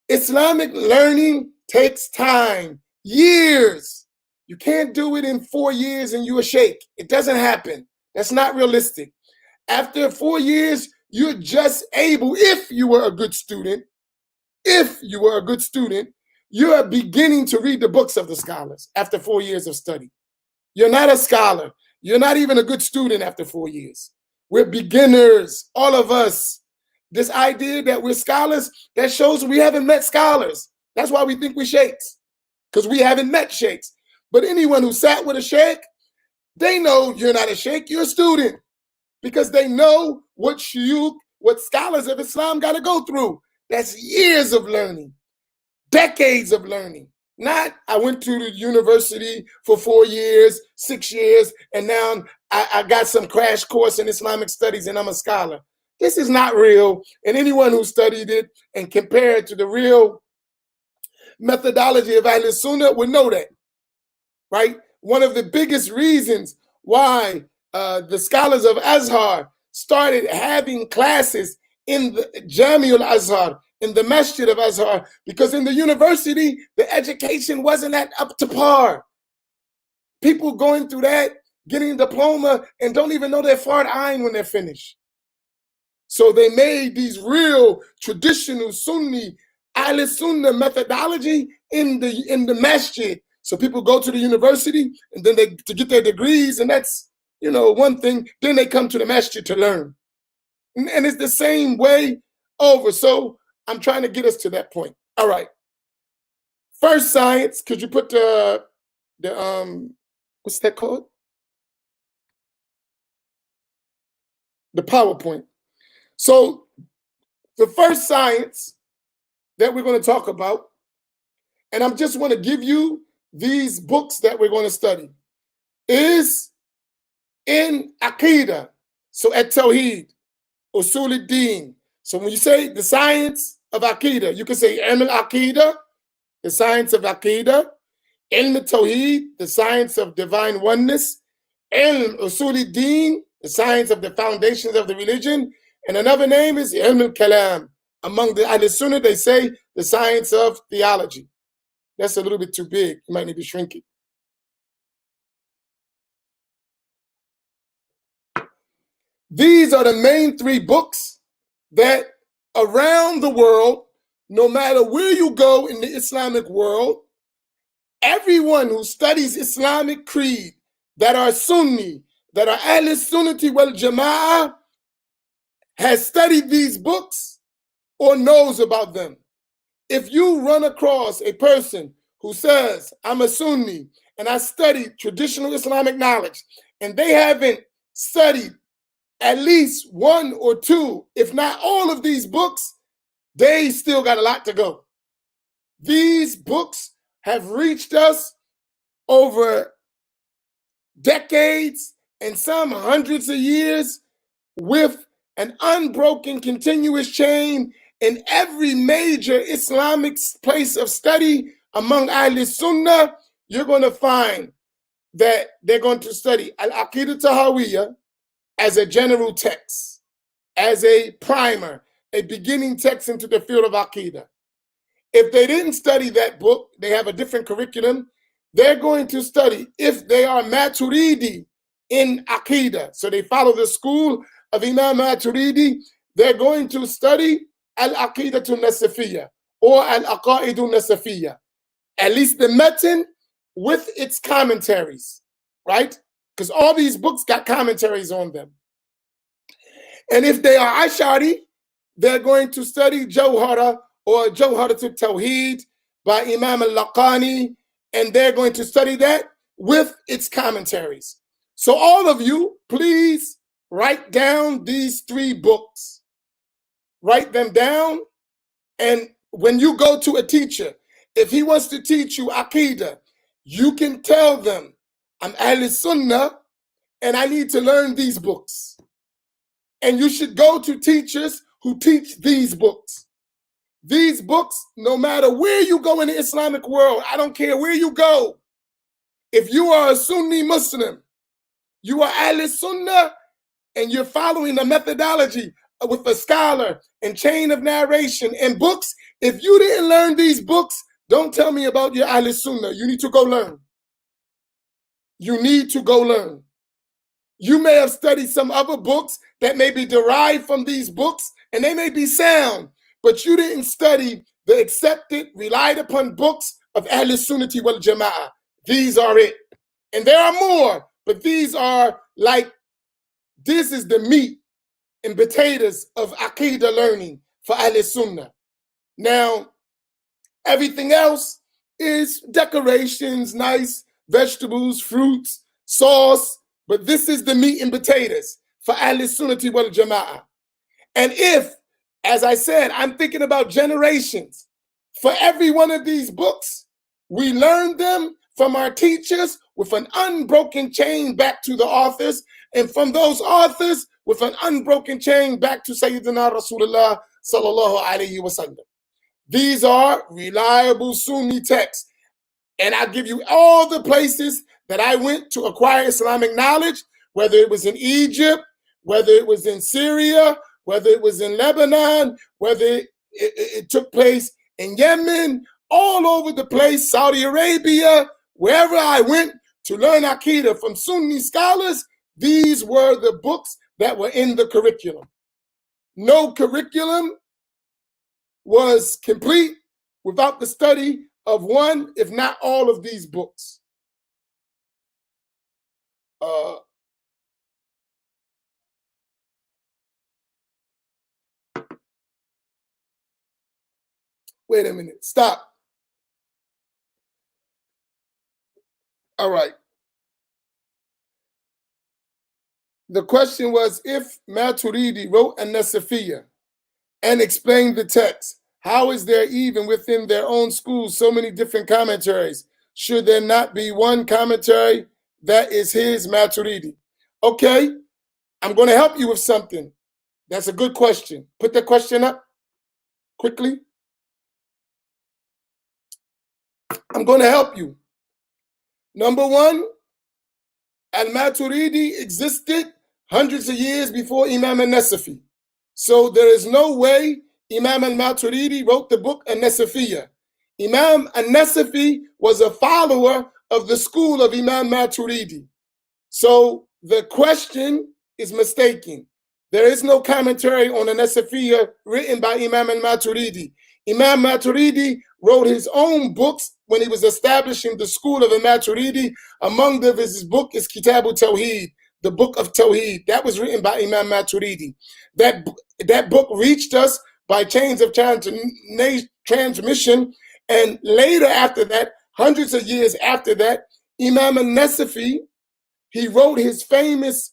Islamic learning takes time, years. You can't do it in 4 years and you're a sheikh. It doesn't happen. That's not realistic. After 4 years, you're just able, if you were a good student, you are beginning to read the books of the scholars after 4 years of study. You're not a scholar. You're not even a good student after 4 years. We're beginners, all of us. This idea that we're scholars, that shows we haven't met scholars. That's why we think we're sheikhs, because we haven't met sheikhs. But anyone who sat with a sheikh, they know you're not a sheikh, you're a student, because they know what scholars of Islam got to go through. That's years of learning, decades of learning. Not, I went to the university for 4 years, 6 years, and now I got some crash course in Islamic studies and I'm a scholar. This is not real. And anyone who studied it and compared to the real methodology of Ahl Sunnah would know that, right? One of the biggest reasons why the scholars of Azhar started having classes in the Jami al-Azhar, in the Masjid of Azhar, because in the university, the education wasn't up to par. People going through that, getting a diploma, and don't even know their Fard Ain when they're finished. So they made these real traditional Sunni, Ahl Sunnah methodology in the masjid. So people go to the university and then they to get their degrees, and that's one thing. Then they come to the masjid to learn, and it's the same way over. So I'm trying to get us to that point. All right. First science. Could you put the what's that called? The PowerPoint. So the first science that we're going to talk about, and I just want to give you these books that we're going to study, is in Aqidah. So at Tawheed, Usul al-Din. So when you say the science of Aqidah, you can say Ilm al-Aqidah, the science of Aqidah, Ilm al-Tawheed, the science of divine oneness, Ilm Usul al-Din, the science of the foundations of the religion, and another name is Ilm al-Kalam. Among the Ahl-Sunnah, they say the science of theology. That's a little bit too big. You might need to shrink it. These are the main three books that around the world, no matter where you go in the Islamic world, everyone who studies Islamic creed that are Sunni, that are Ahl-Sunnati wal Jama'ah, has studied these books or knows about them. If you run across a person who says, I'm a Sunni and I study traditional Islamic knowledge, and they haven't studied at least one or two, if not all of these books, they still got a lot to go. These books have reached us over decades and some hundreds of years with an unbroken continuous chain in every major Islamic place of study among Ahl-Sunnah. You're going to find that they're going to study Al-Aqidah Tahawiyah as a general text, as a primer, a beginning text into the field of Aqidah. If they didn't study that book, they have a different curriculum. They're going to study, if they are Maturidi in Aqidah, so they follow the school of Imam Maturidi, they're going to study Al-Aqidatu Nasafiyya or Al-Aqaidu Nasafiyya, at least the Metin with its commentaries, right? Because all these books got commentaries on them. And if they are Ash'ari, they're going to study Jawhara or Jawharatul Tawheed by Imam al-Laqani, and they're going to study that with its commentaries. So all of you, please write down these three books. Write them down, and when you go to a teacher, if he wants to teach you Aqidah, you can tell them, I'm Ahl-Sunnah, and I need to learn these books. And you should go to teachers who teach these books. These books, no matter where you go in the Islamic world, I don't care where you go. If you are a Sunni Muslim, you are Ahl-Sunnah, and you're following a methodology with a scholar and chain of narration and books, if you didn't learn these books, don't tell me about your Ahl-Sunnah. You need to go learn. You need to go learn. You may have studied some other books that may be derived from these books, and they may be sound, but you didn't study the accepted, relied upon books of Ahl-Sunnati wal Jama'ah. These are it. And there are more, but these are like, this is the meat and potatoes of Aqidah learning for Ahl-Sunnah. Now, everything else is decorations, nice vegetables, fruits, sauce, but this is the meat and potatoes for Ahl-Sunnati wal Jama'ah. And if, as I said, I'm thinking about generations, for every one of these books, we learn them from our teachers with an unbroken chain back to the authors, and from those authors with an unbroken chain back to Sayyidina Rasulullah sallallahu alayhi wa sallam. These are reliable Sunni texts. And I'll give you all the places that I went to acquire Islamic knowledge, whether it was in Egypt, whether it was in Syria, whether it was in Lebanon, whether it took place in Yemen, all over the place, Saudi Arabia, wherever I went to learn Aqidah from Sunni scholars, these were the books that were in the curriculum. No curriculum was complete without the study of one, if not all of these books. Wait a minute. Stop. All right. The question was, if Maturidi wrote an Nasafiyya and explained the text, how is there even within their own schools so many different commentaries? Should there not be one commentary that is his, Maturidi? Okay, I'm going to help you with something. That's a good question. Put that question up quickly. I'm going to help you. Number one, Al-Maturidi existed hundreds of years before Imam al-Nasafi. So there is no way Imam al-Maturidi wrote the book An-Nasafiyya. Imam al-Nasafi was a follower of the school of Imam Maturidi. So the question is mistaken. There is no commentary on An-Nasafiyya written by Imam al-Maturidi. Imam Maturidi wrote his own books when he was establishing the school of al-Maturidi. Among them, his book is Kitab al-Tawheed, the book of Tawheed. That was written by Imam Maturidi. That book reached us by chains of transmission. And later after that, hundreds of years after that, Imam al-Nasafi, he wrote his famous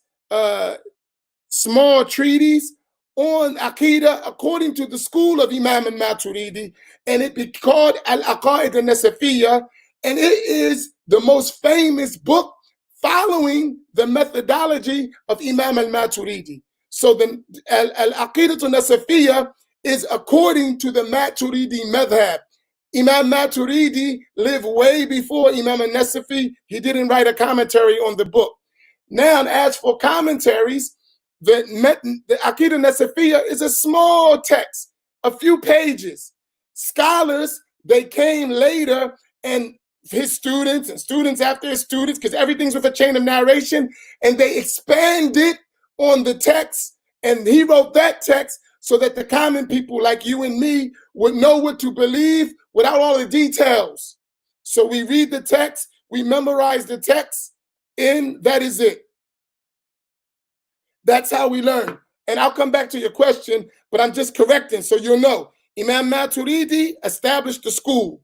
small treatise on Aqidah according to the school of Imam al-Maturidi, and it be called Al-Aqaid al-Nasafiyya, and it is the most famous book following the methodology of Imam al-Maturidi. So the Al-Aqid al-Nasafiyya is according to the Maturidi madhab. Imam Maturidi lived way before Imam al-Nasafi. He didn't write a commentary on the book. Now, as for commentaries, the Aqidah Nasafiyya is a small text, a few pages. Scholars, they came later, and his students and students after his students, because everything's with a chain of narration, and they expanded on the text, and he wrote that text so that the common people like you and me would know what to believe without all the details. So we read the text, we memorize the text, and that is it. That's how we learn. And I'll come back to your question, but I'm just correcting so you'll know. Imam Maturidi established the school.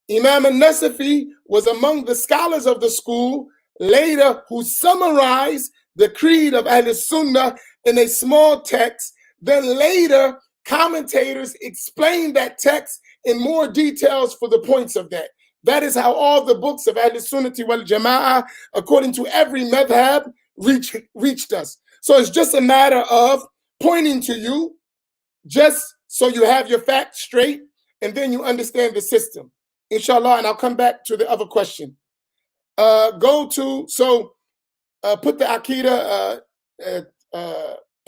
Imam al-Nasafi was among the scholars of the school later who summarized the creed of Ahl-Sunnah in a small text. Then later, commentators explained that text in more details for the points of that. That is how all the books of Ahl-Sunnah wal Jama'ah, according to every madhab, reached us. So it's just a matter of pointing to you, just so you have your facts straight, and then you understand the system. Inshallah, and I'll come back to the other question. Put the Aqidah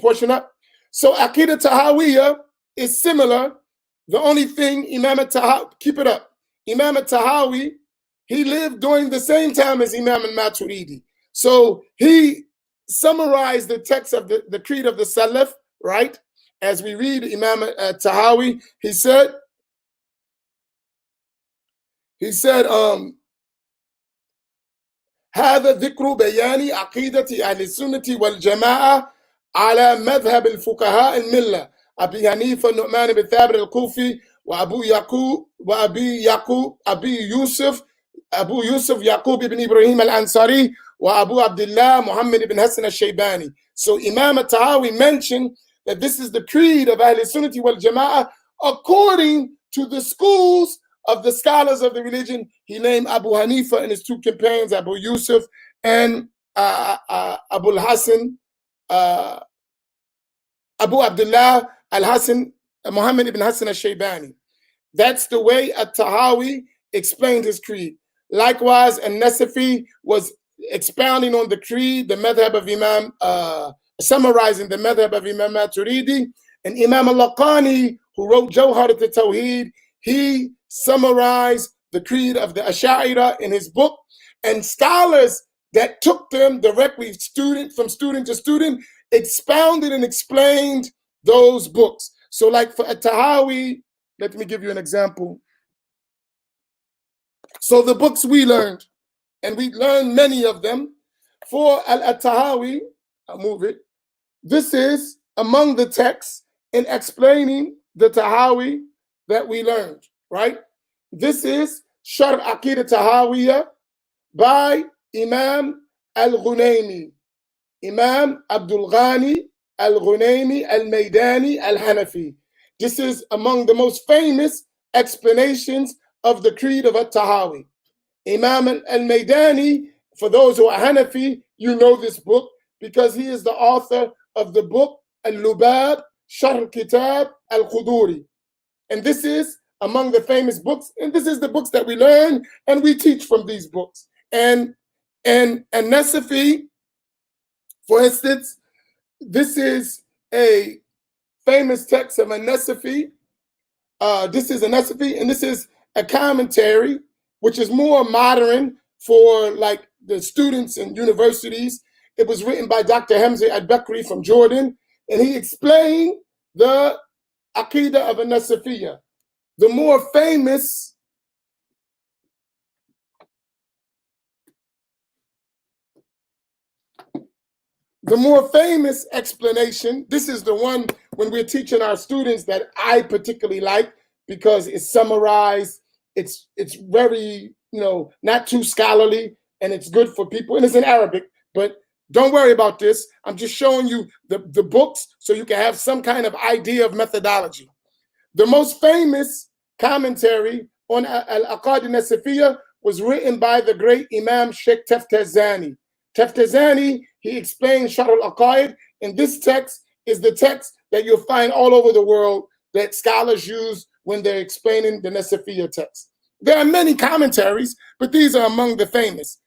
portion up. So Aqidah Tahawiyya is similar. The only thing, keep it up. Imam al-Tahawi, he lived during the same time as Imam al-Maturidi. So he summarized the text of the creed of the Salaf, right? As we read Imam Tahawi, he said, هذا ذكر بيان عقيدة أهل السنة والجماعة على مذهب الفقهاء الملة أبي حنيفة النعمان بن ثابت الكوفي أبو يوسف يعقوب بن إبراهيم الأنصاري وأبو عبد الله محمد بن حسن الشيباني. So Imam al-Tahawi mentioned that this is the creed of Ahl Sunnah wal Jama'ah according to the schools of the scholars of the religion. He named Abu Hanifa and his two companions, Abu Yusuf and Abu Hassan, Abu Abdullah al-Hassan, Muhammad ibn Hassan al-Shaybani. That's the way al-Tahawi explained his creed. Likewise, al-Nasafi was expounding on the creed, the madhab of Imam, summarizing the madhab of Imam Maturidi. And Imam al-Laqani, who wrote Jawharat al-Tawheed, he summarized the creed of the Ash'ariyah in his book. And scholars that took them directly, from student to student, expounded and explained those books. So like for At-Tahawi, let me give you an example. So the books we learned, and we learned many of them. For Al-Tahawi, I'll move it. This is among the texts in explaining the Tahawi that we learned, right? This is Sharh Aqidah Tahawiyah by Imam Al-Ghunaymi, Imam Abdul Ghani Al-Ghunaymi Al-Maydani Al-Hanafi. This is among the most famous explanations of the creed of At-Tahawi. Imam Al-Maydani, for those who are Hanafi, you know this book because he is the author of the book Al-Lubab Sharh Kitab Al-Khuduri. And this is among the famous books, and this is the books that we learn and we teach from these books. And Nasafi, for instance, this is a famous text of a Nasafi. This is a Nasafi, and this is a commentary, which is more modern for like the students in universities. It was written by Dr. Hamza al-Bakri from Jordan, and he explained the Aqidah of a Nasafiyya. The more famous explanation, this is the one when we're teaching our students that I particularly like because it's summarized, it's very, not too scholarly, and it's good for people, and it's in Arabic, but don't worry about this. I'm just showing you the books so you can have some kind of idea of methodology. The most famous commentary on Al-Aqaid Nasafiyya was written by the great Imam Sheikh Taftazani. Taftazani, he explained Sharh al-Aqaid, and this text is the text that you'll find all over the world that scholars use when they're explaining the Nasafiyya text. There are many commentaries, but these are among the famous.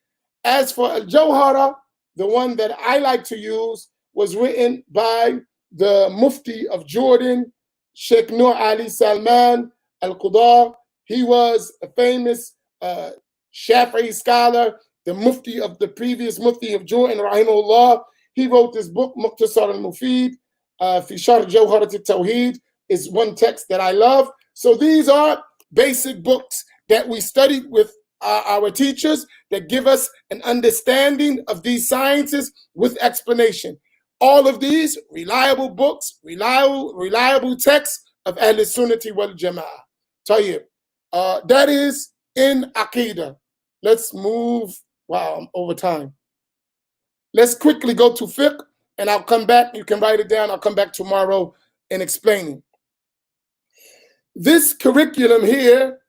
As for Al-Jawhara, the one that I like to use was written by the Mufti of Jordan, Sheikh Nur Ali Salman Al-Qudar. He was a famous Shafi'i scholar, the Mufti of the previous Mufti of Jordan, rahimahullah. He wrote this book, Muqtasar al-Mufid, Fi Sharh Jawharat al-Tawheed, is one text that I love. So these are basic books that we studied with our teachers that give us an understanding of these sciences with explanation. All of these reliable books, reliable texts of Ahl Sunnati wal Jama'ah. Tayyib. That is in Aqidah. Let's move. Wow, I'm over time. Let's quickly go to fiqh, and I'll come back. You can write it down. I'll come back tomorrow and explain. This curriculum here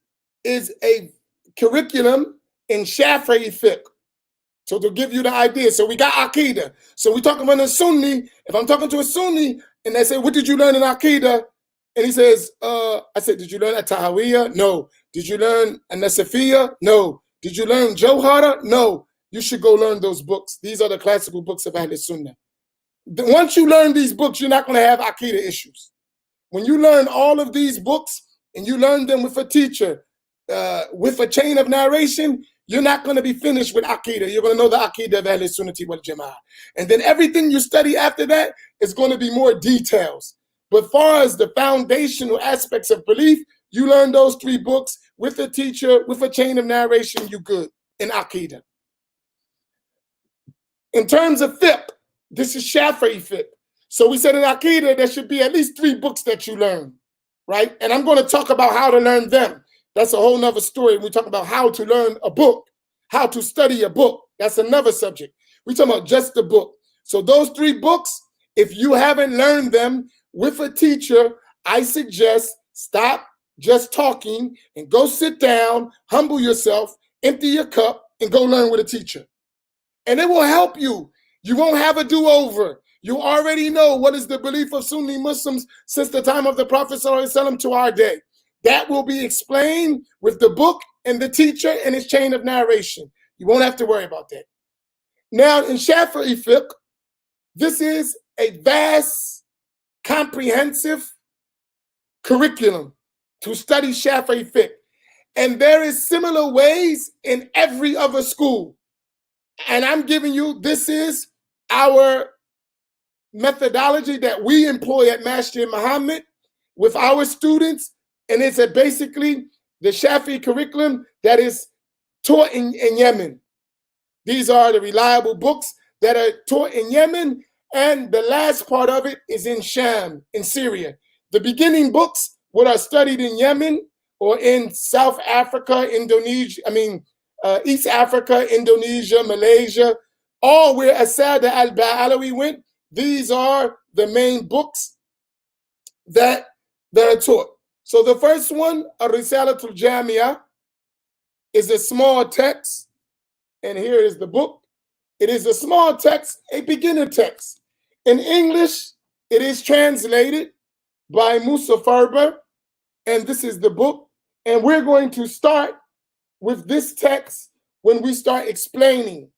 is a curriculum in Shafi'i fiqh. So to give you the idea, so we got Aqidah. So we talking about a Sunni. If I'm talking to a Sunni and they say, what did you learn in Aqidah? And he says, I said, did you learn At-Tahawiyah? No. Did you learn An-Nasafiyah? No. Did you learn Jawhara? No. You should go learn those books. These are the classical books of Ahl Sunnah. Once you learn these books, you're not going to have Aqidah issues. When you learn all of these books and you learn them with a teacher, with a chain of narration, you're not going to be finished with Aqidah. You're going to know the Aqidah of Ahl Sunnati wal Jama'ah. And then everything you study after that is going to be more details. But as far as the foundational aspects of belief, you learn those 3 books with a teacher, with a chain of narration, you're good in Aqidah. In terms of fiqh, this is Shafi'i fiqh. So we said in Aqidah, there should be at least 3 books that you learn, right? And I'm going to talk about how to learn them. That's a whole nother story. We talk about how to learn a book, how to study a book. That's another subject. We talk about just the book. So those 3 books, if you haven't learned them with a teacher, I suggest stop just talking and go sit down, humble yourself, empty your cup, and go learn with a teacher. And it will help you. You won't have a do-over. You already know what is the belief of Sunni Muslims since the time of the Prophet ﷺ to our day. That will be explained with the book and the teacher and his chain of narration. You won't have to worry about that. Now, in Shafi'i fiqh, this is a vast, comprehensive curriculum to study Shafi'i fiqh. And there is similar ways in every other school. And I'm giving you, this is our methodology that we employ at Masjid Muhammad with our students. And it's basically the Shafi'i curriculum that is taught in Yemen. These are the reliable books that are taught in Yemen, and the last part of it is in Sham, in Syria. The beginning books, what are studied in Yemen or in South Africa, Indonesia, East Africa, Indonesia, Malaysia, all where Asad al-Ba'alawi went, these are the main books that are taught. So the first one, Risalatul Jamia, is a small text, and here is the book. It is a small text, a beginner text. In English, it is translated by Musa Farber, and this is the book. And we're going to start with this text when we start explaining.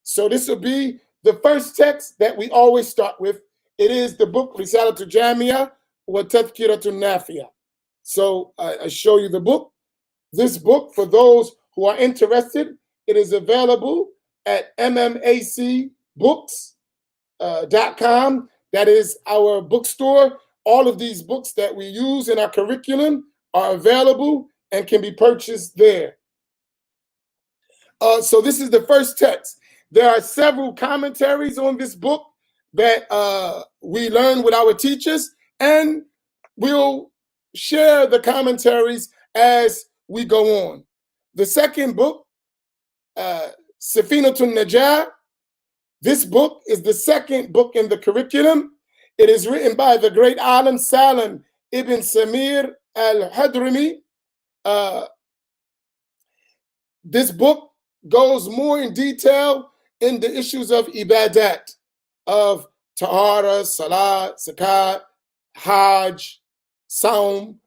So this will be the first text that we always start with. It is the book Risalatul Jamia wa Tadhkiratun Nafiya. So I show you the book. This book, for those who are interested, it is available at mmacbooks.com. That is our bookstore. All of these books that we use in our curriculum are available and can be purchased there. So this is the first text. There are several commentaries on this book that we learn with our teachers, and we'll share the commentaries as we go on. The second book, Safinatun Najah. This book is the second book in the curriculum. It is written by the great alim Salim ibn Samir al-Hadrami. This book goes more in detail in the issues of ibadat, of tahara, salat, zakat, hajj, saum,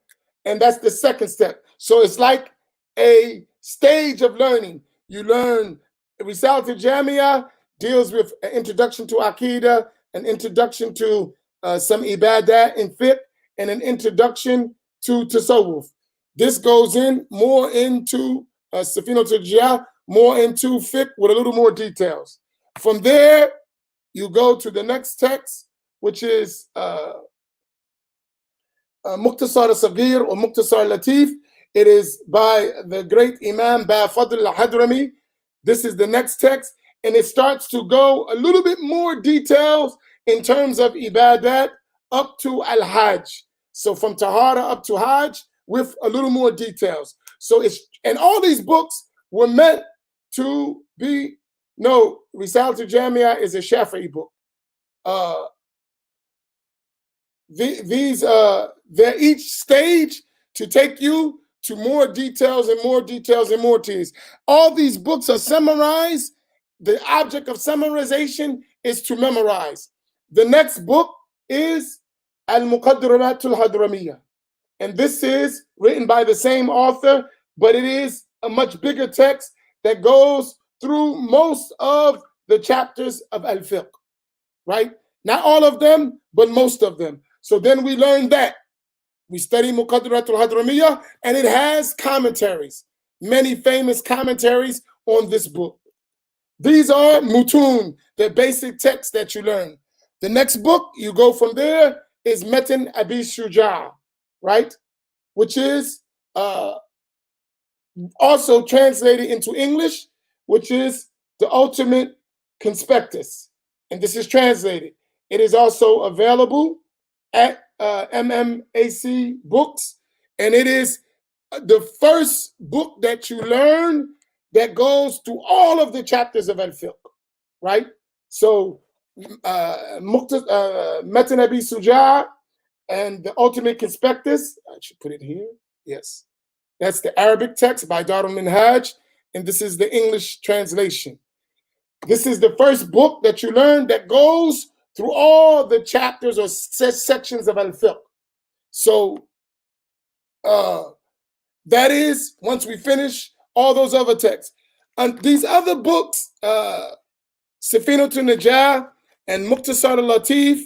and that's the second step. So it's like a stage of learning. You learn Risalatul Jamia deals with an introduction to Aqidah, an introduction to some ibadat in fiqh, and an introduction to tasawwuf. This goes in more into Safinatul Najah, more into fiqh with a little more details. From there, you go to the next text, which is Mukhtasar al-Saghir or Mukhtasar al-Latif. It is by the great Imam Fadl al-Hadrami. This is the next text, and it starts to go a little bit more details in terms of ibadat up to al-Hajj. So from Tahara up to Hajj with a little more details. So and all these books were meant to be, Risalatul Jamia is a Shafi'i book. They're each stage to take you to more details and more details and more details. All these books are summarized. The object of summarization is to memorize. The next book is Al-Muqaddaratul Hadramiyah. And this is written by the same author, but it is a much bigger text that goes through most of the chapters of Al-Fiqh, right? Not all of them, but most of them. So then we learn that. We study Muqaddaratul Hadramiyah, and it has commentaries, many famous commentaries on this book. These are mutun, the basic text that you learn. The next book, you go from there, is Matan Abi Shuja', right? Which is also translated into English, which is the ultimate conspectus. And this is translated. It is also available at MMAC Books, and it is the first book that you learn that goes through all of the chapters of Al-Fiqh, right? So Matan Abi Shuja' and the Ultimate Conspectus, I should put it here, yes. That's the Arabic text by Darul Minhaj, and this is the English translation. This is the first book that you learn that goes through all the chapters or sections of Al-Fiqh. So that is, once we finish all those other texts. And these other books, Safinatun Najah and Mukhtasar al-Latif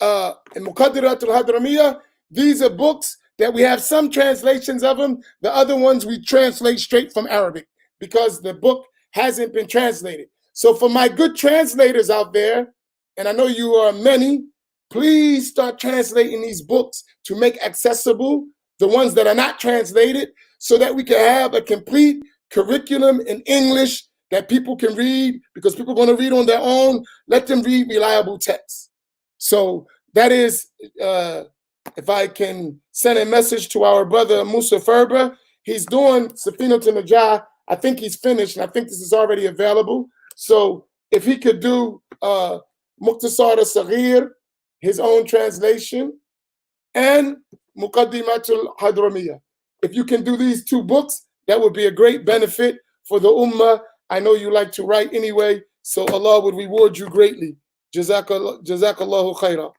and Muqaddaratul Hadramiyah, these are books that we have some translations of them. The other ones we translate straight from Arabic because the book hasn't been translated. So for my good translators out there, and I know you are many, please start translating these books to make accessible the ones that are not translated so that we can have a complete curriculum in English that people can read, because people are going to read on their own. Let them read reliable texts. So that is, if I can send a message to our brother Musa Ferber, he's doing Safina to Najah. I think he's finished, and I think this is already available. So if he could do Muqtasar al-Saghir, his own translation, and Muqaddimatul Hadramiyah. If you can do these 2 books, that would be a great benefit for the Ummah. I know you like to write anyway, so Allah would reward you greatly. Jazakallahu khairah.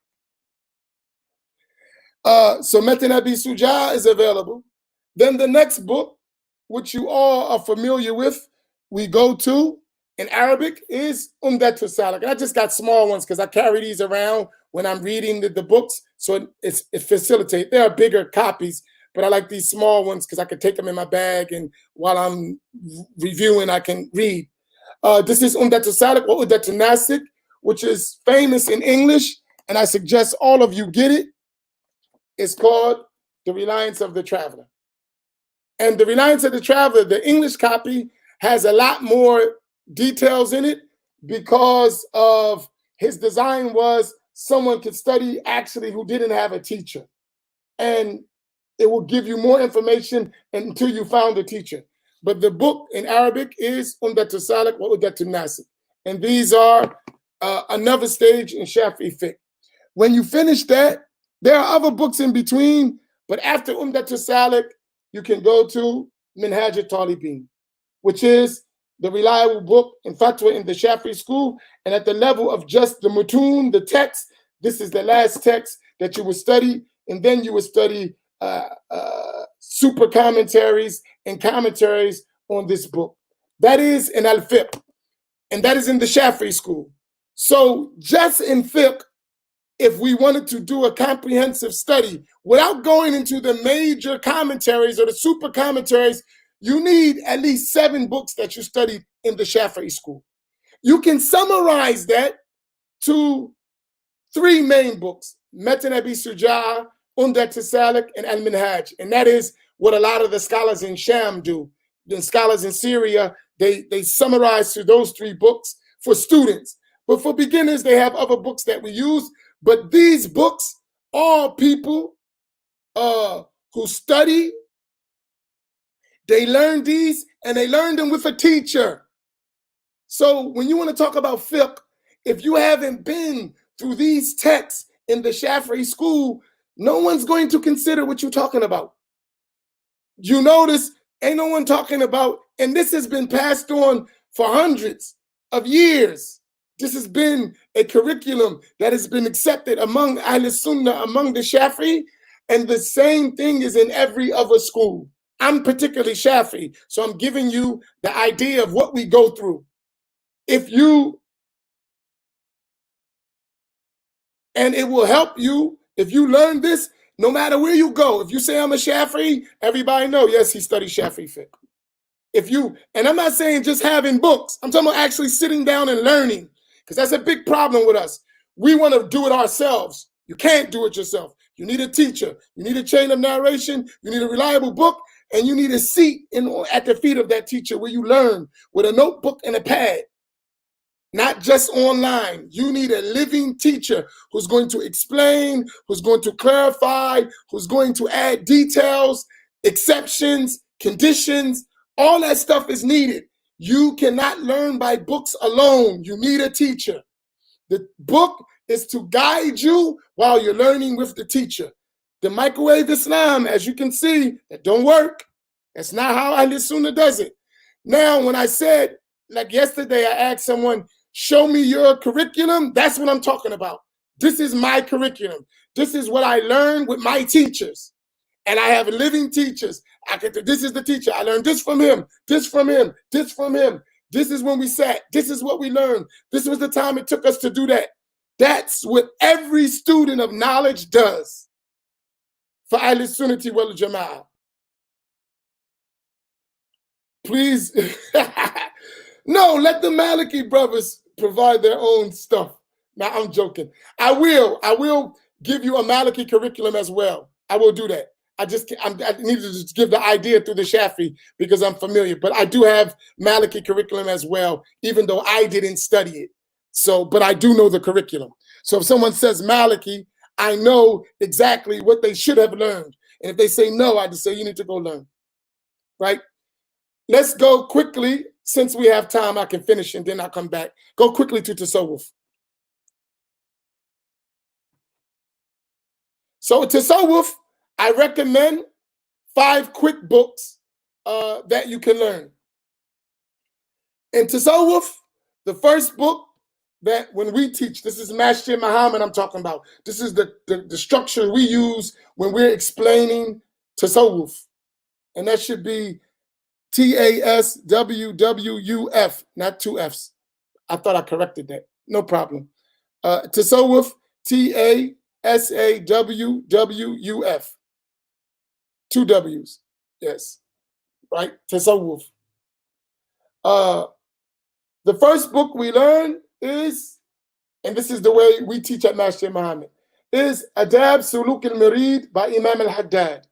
So Matan Abi Suja is available. Then the next book, which you all are familiar with, we go to in Arabic, is Umdatul Salik. And I just got small ones because I carry these around when I'm reading the books, so it facilitates. There are bigger copies, but I like these small ones because I can take them in my bag, and while I'm reviewing, I can read. This is Umdatul Salik or Umdatul Nasik, which is famous in English, and I suggest all of you get it. It's called The Reliance of the Traveler. And The Reliance of the Traveler, the English copy, has a lot more details in it because of his design was someone could study actually who didn't have a teacher. And it will give you more information until you found a teacher. But the book in Arabic is Umdatul Salik wa Umdatul Nasik. And these are another stage in Shafi'i fiqh. When you finish that, there are other books in between, but after Umdatul Salik, you can go to Minhaj al-Talibin, which is the reliable book in fatwa in the Shafi'i school. And at the level of just the mutun, the text, this is the last text that you would study. And then you would study super commentaries and commentaries on this book. That is in al-fiqh, and that is in the Shafi'i school. So just in fiqh, if we wanted to do a comprehensive study without going into the major commentaries or the super commentaries, you need at least 7 books that you studied in the Shafi'i school. You can summarize that to 3 main books: Matan Abi Suja, Umdatul Salik, and Al-Minhaj. And that is what a lot of the scholars in Sham do. The scholars in Syria, they summarize to those 3 books for students. But for beginners, they have other books that we use. But these books, all people who study, they learn these, and they learn them with a teacher. So when you want to talk about fiqh, if you haven't been through these texts in the Shafi'i school, no one's going to consider what you're talking about. You notice, ain't no one talking about, and this has been passed on for hundreds of years. This has been a curriculum that has been accepted among Ahl Sunnah, among the Shafi'i, and the same thing is in every other school. I'm particularly Shafi'i, so I'm giving you the idea of what we go through. And it will help you if you learn this, no matter where you go. If you say I'm a Shafi'i, everybody know, yes, he studied Shafi'i fiqh. And I'm not saying just having books, I'm talking about actually sitting down and learning, because that's a big problem with us. We want to do it ourselves. You can't do it yourself. You need a teacher. You need a chain of narration. You need a reliable book, and you need a seat at the feet of that teacher where you learn with a notebook and a pad. Not just online. You need a living teacher who's going to explain, who's going to clarify, who's going to add details, exceptions, conditions. All that stuff is needed. You cannot learn by books alone. You need a teacher. The book is to guide you while you're learning with the teacher. The microwave Islam, as you can see, that don't work. That's not how Ahl Sunnah does it. Now, when I said, like yesterday, I asked someone, show me your curriculum. That's what I'm talking about. This is my curriculum. This is what I learned with my teachers. And I have living teachers. This is the teacher. I learned this from him, this from him, this from him. This is when we sat. This is what we learned. This was the time it took us to do that. That's what every student of knowledge does for Ahl Sunnati wal Jama'ah. Please, no, let the Maliki brothers provide their own stuff. Now, I'm joking. I will give you a Maliki curriculum as well. I will do that. I need to just give the idea through the Shafi because I'm familiar. But I do have Maliki curriculum as well, even though I didn't study it. So, but I do know the curriculum. So if someone says Maliki, I know exactly what they should have learned. And if they say no, I just say you need to go learn. Right? Let's go quickly. Since we have time, I can finish and then I'll come back. Go quickly to Tasawwuf. So Tasawwuf, I recommend 5 quick books that you can learn. In Tasawwuf, the first book that when we teach, this is Masjid Muhammad I'm talking about. This is the structure we use when we're explaining Tasawwuf. And that should be TASWWUF, not 2 Fs. I thought I corrected that. No problem. Tasawwuf, TASAWWUF. 2 W's. Yes. Right? Tasawwuf. The first book we learn is, and this is the way we teach at Masjid Muhammad, is Adab Suluk al-Murid by Imam al-Haddad.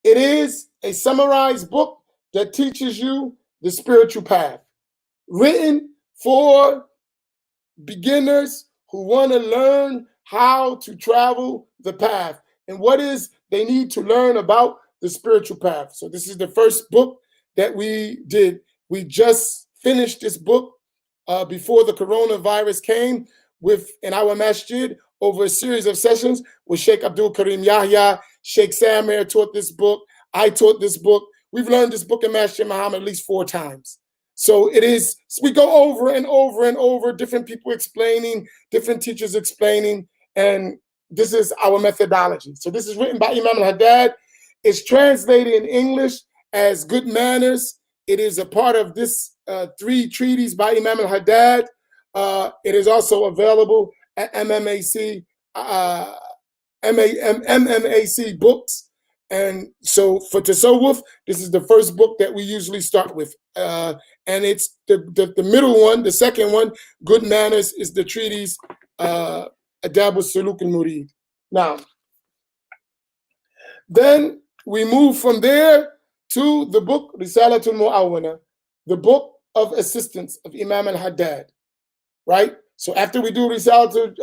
It is a summarized book that teaches you the spiritual path, written for beginners who want to learn how to travel the path and what is they need to learn about the spiritual path. So this is the first book that we did. We just finished this book before the coronavirus came in our masjid over a series of sessions with Sheikh Abdul Karim Yahya. Sheikh Samir taught this book. I taught this book. We've learned this book in Masjid Muhammad at least 4 times. So it is, we go over and over and over, different people explaining, different teachers explaining, and this is our methodology. So this is written by Imam al-Haddad. It's translated in English as Good Manners. It is a part of this 3 treatises by Imam al-Haddad. It is also available at MMAC books. And so for Tasawwuf, this is the first book that we usually start with. And it's the middle one, the second one, Good Manners, is the treatise Adab al-Suluk al-Murid. Now, then we move from there to the book Risalatul Mu'awwana, the book of assistance of Imam al-Haddad, right? So after we do Risalatul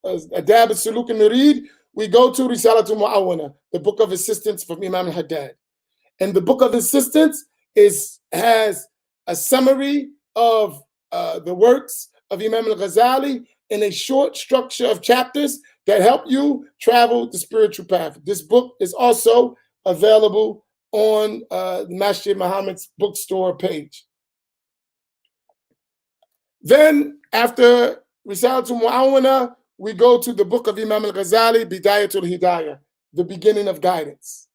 Adab al-Suluk al-Murid, we go to Risalatul Mu'awwana, the book of assistance from Imam al-Haddad. And the book of assistance has a summary of the works of Imam al-Ghazali in a short structure of chapters that help you travel the spiritual path. This book is also available on the Masjid Muhammad's bookstore page. Then after Risalatul Mu'awwana, we go to the book of Imam al-Ghazali, Bidayatul Hidayah, the beginning of guidance.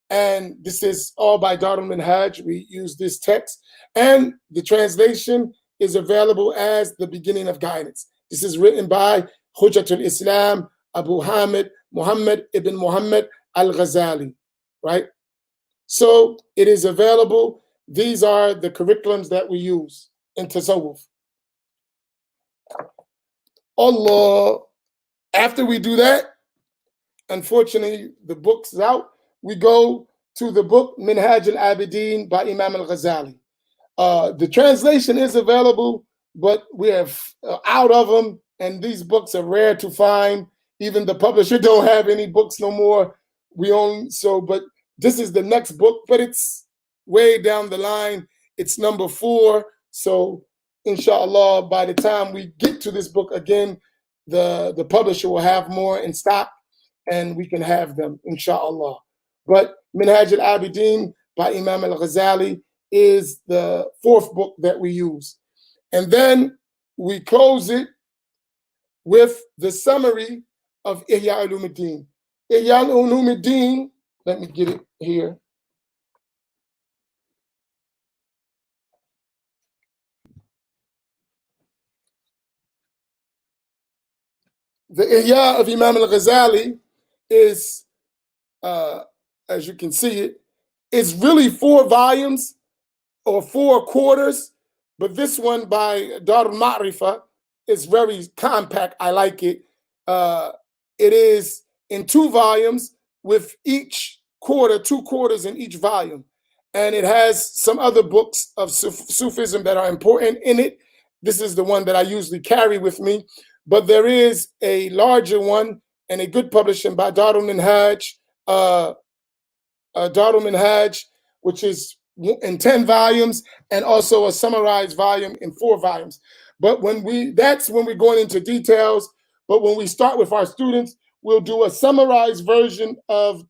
And this is all by Darul Minhaj. We use this text. And the translation is available as the beginning of guidance. This is written by Hujjatul Islam, Abu Hamid, Muhammad ibn Muhammad al-Ghazali, right? So it is available. These are the curriculums that we use in Tasawwuf. Allah. After we do that, unfortunately, the book's out. We go to the book Minhaj al-Abidin by Imam al-Ghazali. The translation is available, but we are out of them, and these books are rare to find. Even the publisher don't have any books no more. But this is the next book, but it's way down the line. It's number 4. So inshallah, by the time we get to this book again, the publisher will have more in stock and we can have them, inshallah. But Minhaj al-Abidin by Imam al-Ghazali is the 4th book that we use. And then we close it with the summary of Ihya Ulumuddin. Ihya Ulumuddin, let me get it here. The Ihya of Imam al-Ghazali is, as you can see it, it's really 4 volumes or 4 quarters, but this one by Darul Ma'rifah is very compact. I like it. It is in 2 volumes, with each quarter, 2 quarters in each volume. And it has some other books of Sufism that are important in it. This is the one that I usually carry with me. But there is a larger one and a good publishing by Darul Minhaj, which is in 10 volumes, and also a summarized volume in 4 volumes. But that's when we're going into details. But when we start with our students, we'll do a summarized version of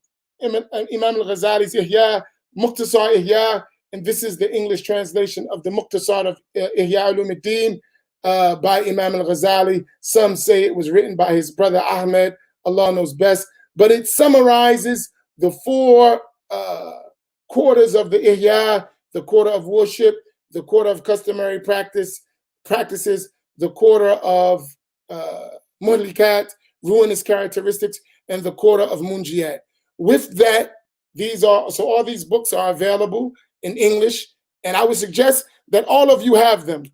Imam al-Ghazali's Ihya, Mukhtasar Ihya, and this is the English translation of the Mukhtasar of Ihya Ulumuddin by Imam al-Ghazali. Some say it was written by his brother Ahmed, Allah knows best, but it summarizes the 4 quarters of the Ihya, the quarter of worship, the quarter of customary practices, the quarter of muhlikat, ruinous characteristics, and the quarter of munjiyat. With that, all these books are available in English, and I would suggest that all of you have them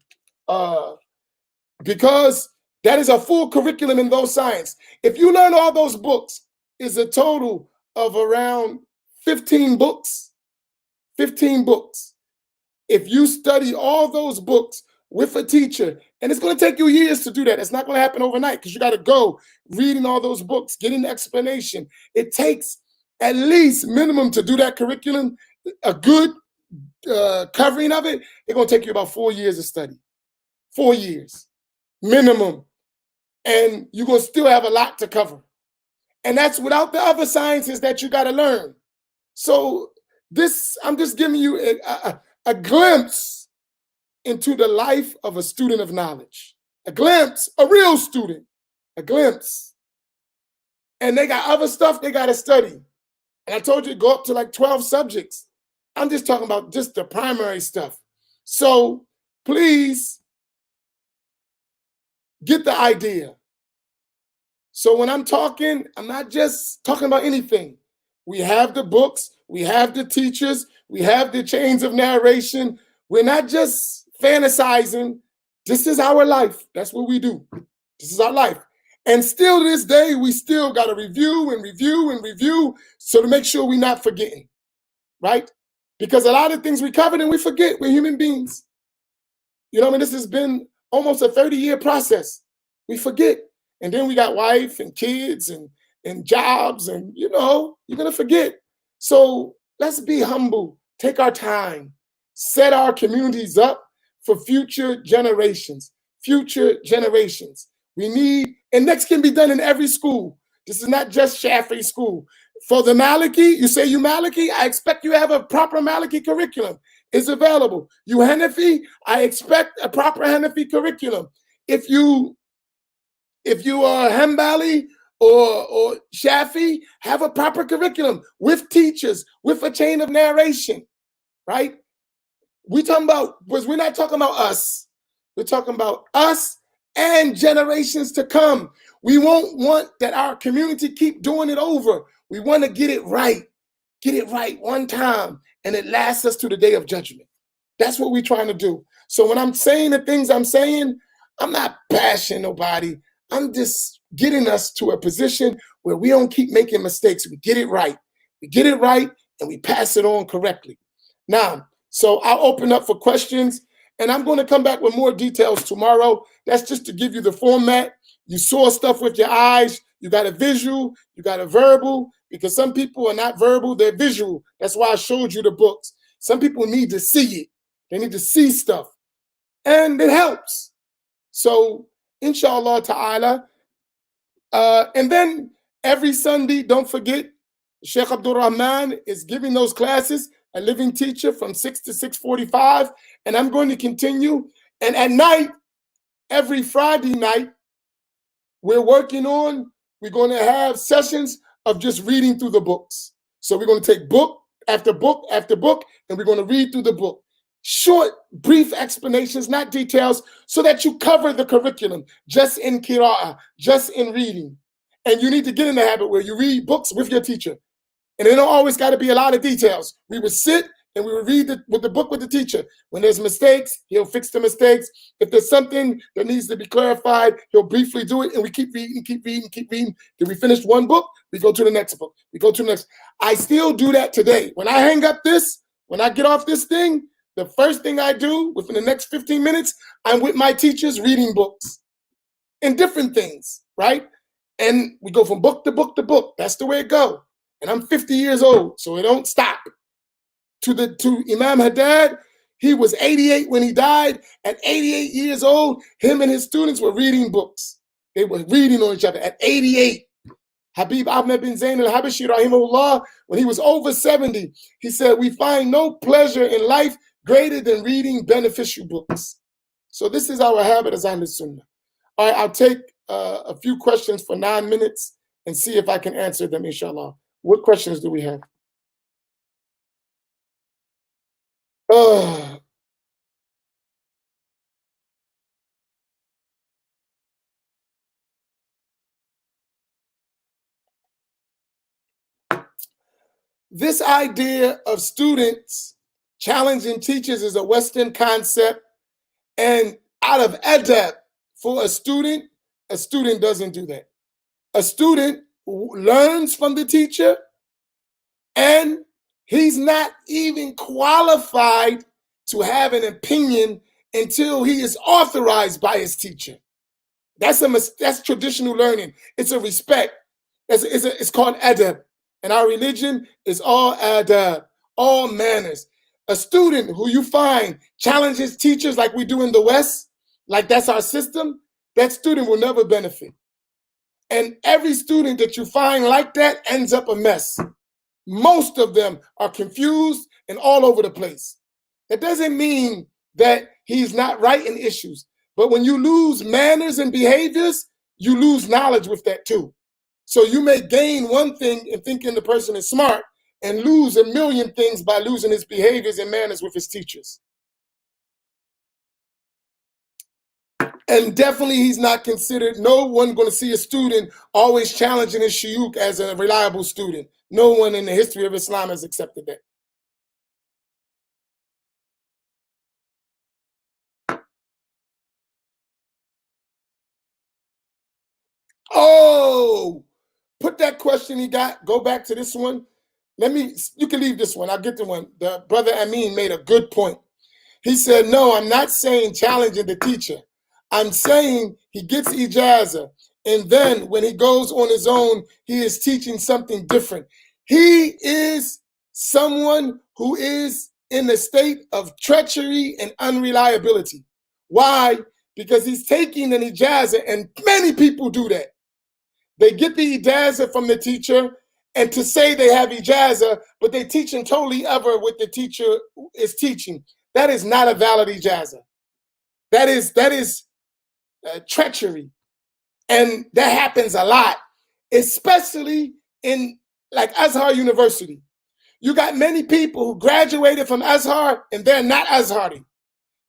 because that is a full curriculum in those sciences. If you learn all those books, it's a total of around 15 books. 15 books. If you study all those books with a teacher, and it's going to take you years to do that. It's not going to happen overnight because you got to go reading all those books, getting the explanation. It takes at least minimum to do that curriculum, a good covering of it. It's going to take you about 4 years of study. 4 years minimum. And you're going to still have a lot to cover. And that's without the other sciences that you got to learn. So I'm just giving you a glimpse into the life of a student of knowledge. A glimpse, a real student, a glimpse. And they got other stuff they got to study. And I told you to go up to like 12 subjects. I'm just talking about just the primary stuff. So please get the idea. So when I'm talking, I'm not just talking about anything. We have the books, we have the teachers, we have the chains of narration. We're not just fantasizing. This is our life. That's what we do. This is our life. And still to this day, we still got to review and review and review so to make sure we're not forgetting, right? Because a lot of things we covered and we forget. We're human beings. You know, I mean, this has been almost a 30-year process. We forget. And then we got wife and kids and jobs and, you know, you're going to forget. So let's be humble. Take our time. Set our communities up for future generations. Future generations. We need, and next can be done in every school. This is not just Shafi'i school. For the Maliki, you say you Maliki, I expect you have a proper Maliki curriculum. It's available. You Hanafi, I expect a proper Hanafi curriculum. If you are Hanbali or Shafi, have a proper curriculum with teachers, with a chain of narration, right? We're not talking about us. We're talking about us and generations to come. We won't want that our community keep doing it over. We want to get it right one time, and it lasts us to the day of judgment. That's what we're trying to do. So when I'm saying the things I'm saying, I'm not bashing nobody. I'm just getting us to a position where we don't keep making mistakes. We get it right. We get it right, and we pass it on correctly. Now, so I'll open up for questions, and I'm going to come back with more details tomorrow. That's just to give you the format. You saw stuff with your eyes. You got a visual. You got a verbal, because some people are not verbal. They're visual. That's why I showed you the books. Some people need to see it. They need to see stuff, and it helps. So, inshallah ta'ala. And then every Sunday, don't forget, Sheikh Abdul Rahman is giving those classes, a living teacher, from 6 to 6:45. And I'm going to continue. And at night, every Friday night, we're going to have sessions of just reading through the books. So we're going to take book after book after book, and we're going to read through the book. Short, brief explanations, not details, so that you cover the curriculum just in qira'ah, just in reading. And you need to get in the habit where you read books with your teacher. And it don't always got to be a lot of details. We would sit and we would read with the book with the teacher. When there's mistakes, he'll fix the mistakes. If there's something that needs to be clarified, he'll briefly do it, and we keep reading, keep reading, keep reading. Till we finish one book, we go to the next book. We go to the next. I still do that today. When I hang up this, when I get off this thing, the first thing I do within the next 15 minutes, I'm with my teachers reading books and different things, right? And we go from book to book to book. That's the way it goes. And I'm 50 years old, so it don't stop. To Imam Haddad, he was 88 when he died. At 88 years old, him and his students were reading books. They were reading on each other at 88. Habib Ahmed bin Zayn al-Habashi, rahimahullah, when he was over 70, he said, we find no pleasure in life greater than reading beneficial books. So this is our habit as Ahlul Sunnah. All right, I'll take a few questions for 9 minutes and see if I can answer them, inshallah. What questions do we have? This idea of students challenging teachers is a Western concept, and out of adab for a student doesn't do that. A student learns from the teacher, and he's not even qualified to have an opinion until he is authorized by his teacher. That's traditional learning. It's a respect. It's called adab. And our religion is all adab, all manners. A student who you find challenges teachers like we do in the West, like that's our system, that student will never benefit. And every student that you find like that ends up a mess. Most of them are confused and all over the place. That doesn't mean that he's not right in issues. But when you lose manners and behaviors, you lose knowledge with that too. So you may gain one thing in thinking the person is smart and lose a million things by losing his behaviors and manners with his teachers. And definitely he's not considered, no one going to see a student always challenging his shuyukh as a reliable student. No one in the history of Islam has accepted that. Oh, put that question he got, go back to this one. You can leave this one, I'll get the one. The brother Amin made a good point. He said, no, I'm not saying challenging the teacher. I'm saying he gets ijazah, and then when he goes on his own, he is teaching something different. He is someone who is in a state of treachery and unreliability. Why? Because he's taking an ijazah, and many people do that. They get the ijazah from the teacher, and to say they have ijazah, but they're teaching totally other what the teacher is teaching. That is not a valid ijazah. That is treachery. And that happens a lot, especially in like Azhar University. You got many people who graduated from Azhar and they're not Azhari.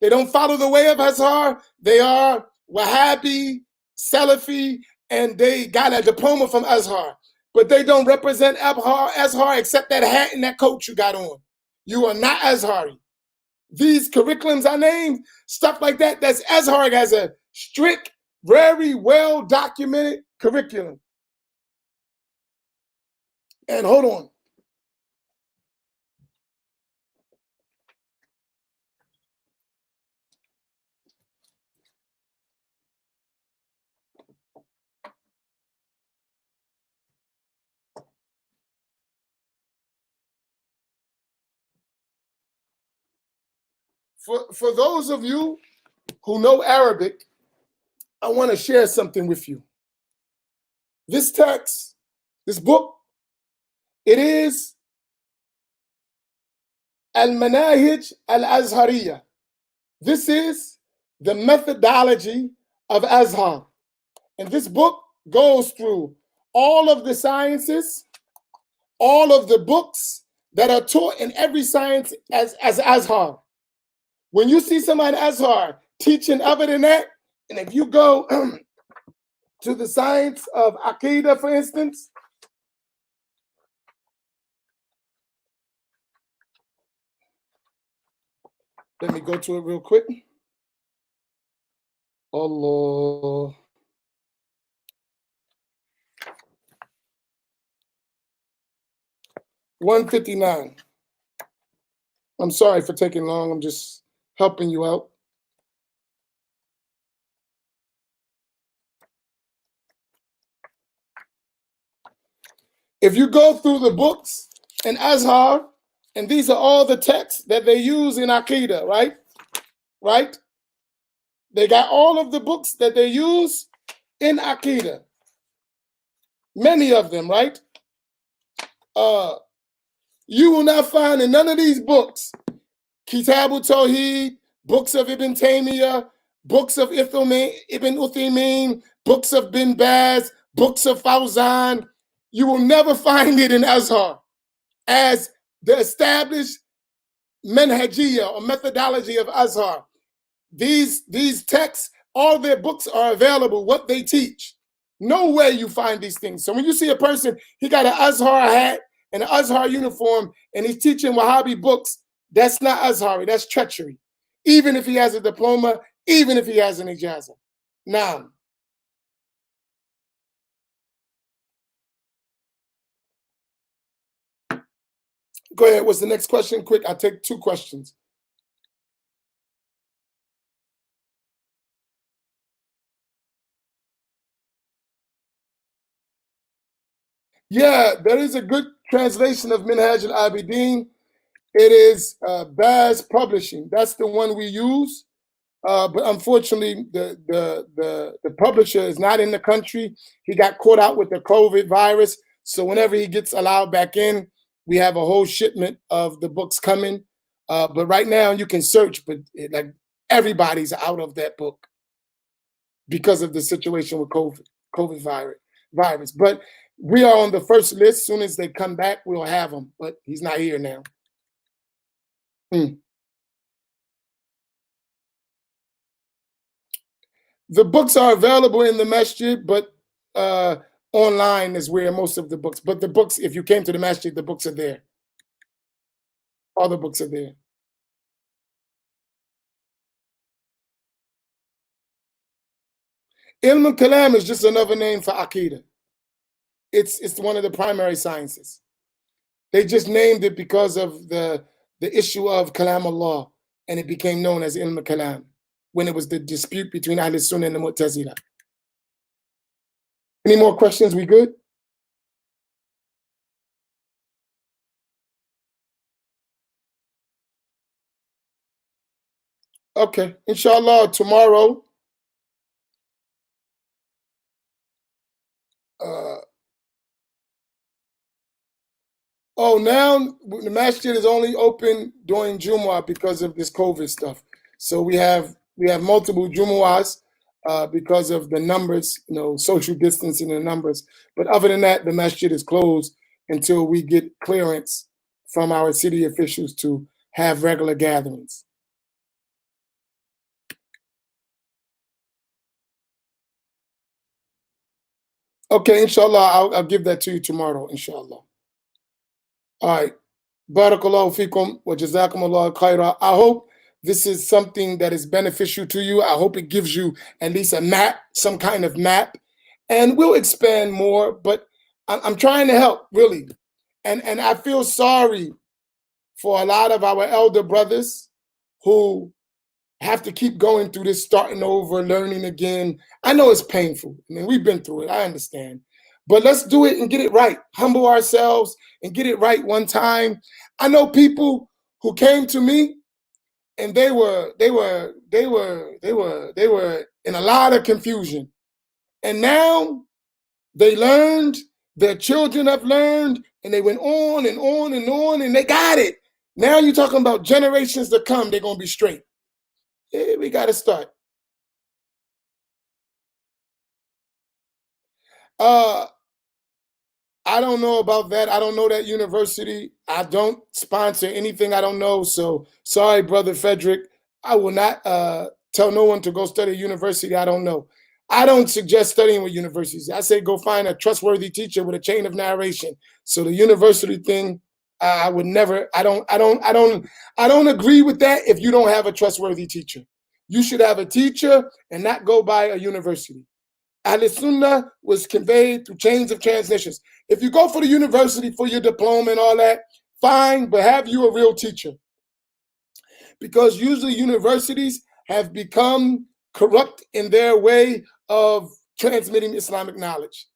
They don't follow the way of Azhar. They are Wahhabi, Salafi, and they got a diploma from Azhar. But they don't represent Azhar except that hat and that coat you got on. You are not Azhari. These curriculums I named, stuff like that, that's Azhar has a strict, very well documented curriculum. And hold on. For those of you who know Arabic, I want to share something with you. This text, this book, it is Al-Manahij Al-Azhariyya. This is the methodology of Azhar. And this book goes through all of the sciences, all of the books that are taught in every science as Azhar. When you see somebody Azhar teaching other than that, and if you go to the science of Aqidah, for instance, Let me go to it real quick. Allah. $159. I'm sorry for taking long. I'm just helping you out. If you go through the books in Azhar, and these are all the texts that they use in Aqidah, right? Right? They got all of the books that they use in Aqidah. Many of them, right? You will not find in none of these books, Kitab al-Tawheed, books of Ibn Taymiyyah, books of Ibn Uthaymin, books of Bin Baz, books of Fawzan. You will never find it in Azhar as the established manhajiyya or methodology of Azhar. These texts, all their books are available, what they teach. Nowhere you find these things. So when you see a person, he got an Azhar hat and an Azhar uniform, and he's teaching Wahhabi books, that's not Azhari, that's treachery. Even if he has a diploma, even if he has an ijazah. Now, go ahead. What's the next question? Quick, I'll take 2 questions. Yeah, there is a good translation of Minhaj al-Abidin. It is Baz Publishing. That's the one we use. But unfortunately, the publisher is not in the country. He got caught out with the COVID virus. So whenever he gets allowed back in, we have a whole shipment of the books coming. But right now you can search, but like everybody's out of that book because of the situation with COVID virus. But we are on the first list. As soon as they come back, we'll have him. But he's not here now. The books are available in the masjid, but online is where most of the books. But the books, if you came to the masjid, the books are there. All the books are there. Ilm al-Kalam is just another name for Aqidah. It's one of the primary sciences. They just named it because of the issue of Kalam Allah, and it became known as Ilm al-Kalam when it was the dispute between Ahl Sunnah and the Mu'tazila. Any more questions? We good? Okay, inshallah, tomorrow. Now the masjid is only open during Jumu'ah because of this COVID stuff. So we have multiple Jumu'ahs because of the numbers, social distancing and numbers. But other than that, the masjid is closed until we get clearance from our city officials to have regular gatherings. Okay, inshallah, I'll give that to you tomorrow, inshallah. All right. Barakallahu fikum wa jazakumullah khaira. I hope this is something that is beneficial to you. I hope it gives you at least a map, some kind of map, and we'll expand more, but I'm trying to help, really. And I feel sorry for a lot of our elder brothers who have to keep going through this, starting over, learning again. I know it's painful. I mean, we've been through it. I understand. But let's do it and get it right. Humble ourselves and get it right one time. I know people who came to me and they were in a lot of confusion. And now they learned, their children have learned, and they went on and on and on, and they got it. Now you're talking about generations to come, they're going to be straight. Yeah, we got to start. I don't know about that. I don't know that university. I don't sponsor anything I don't know. So sorry, Brother Frederick. I will not tell no one to go study a university I don't know. I don't suggest studying with universities. I say go find a trustworthy teacher with a chain of narration. So the university thing, I would never, I don't agree with that if you don't have a trustworthy teacher. You should have a teacher and not go by a university. Ahl Sunnah was conveyed through chains of transmissions. If you go for the university for your diploma and all that, fine, but have you a real teacher. Because usually universities have become corrupt in their way of transmitting Islamic knowledge.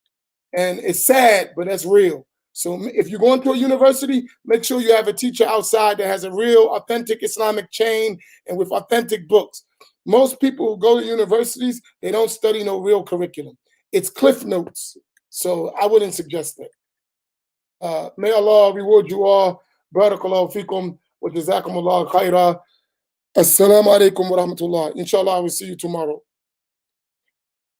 And it's sad, but that's real. So if you're going to a university, make sure you have a teacher outside that has a real authentic Islamic chain and with authentic books. Most people who go to universities, they don't study no real curriculum. It's cliff notes. So I wouldn't suggest that. May Allah reward you all. Barakallahu fikum wa jazakumullahu khaira. Assalamu alaikum wa rahmatullah. Inshallah, I will see you tomorrow.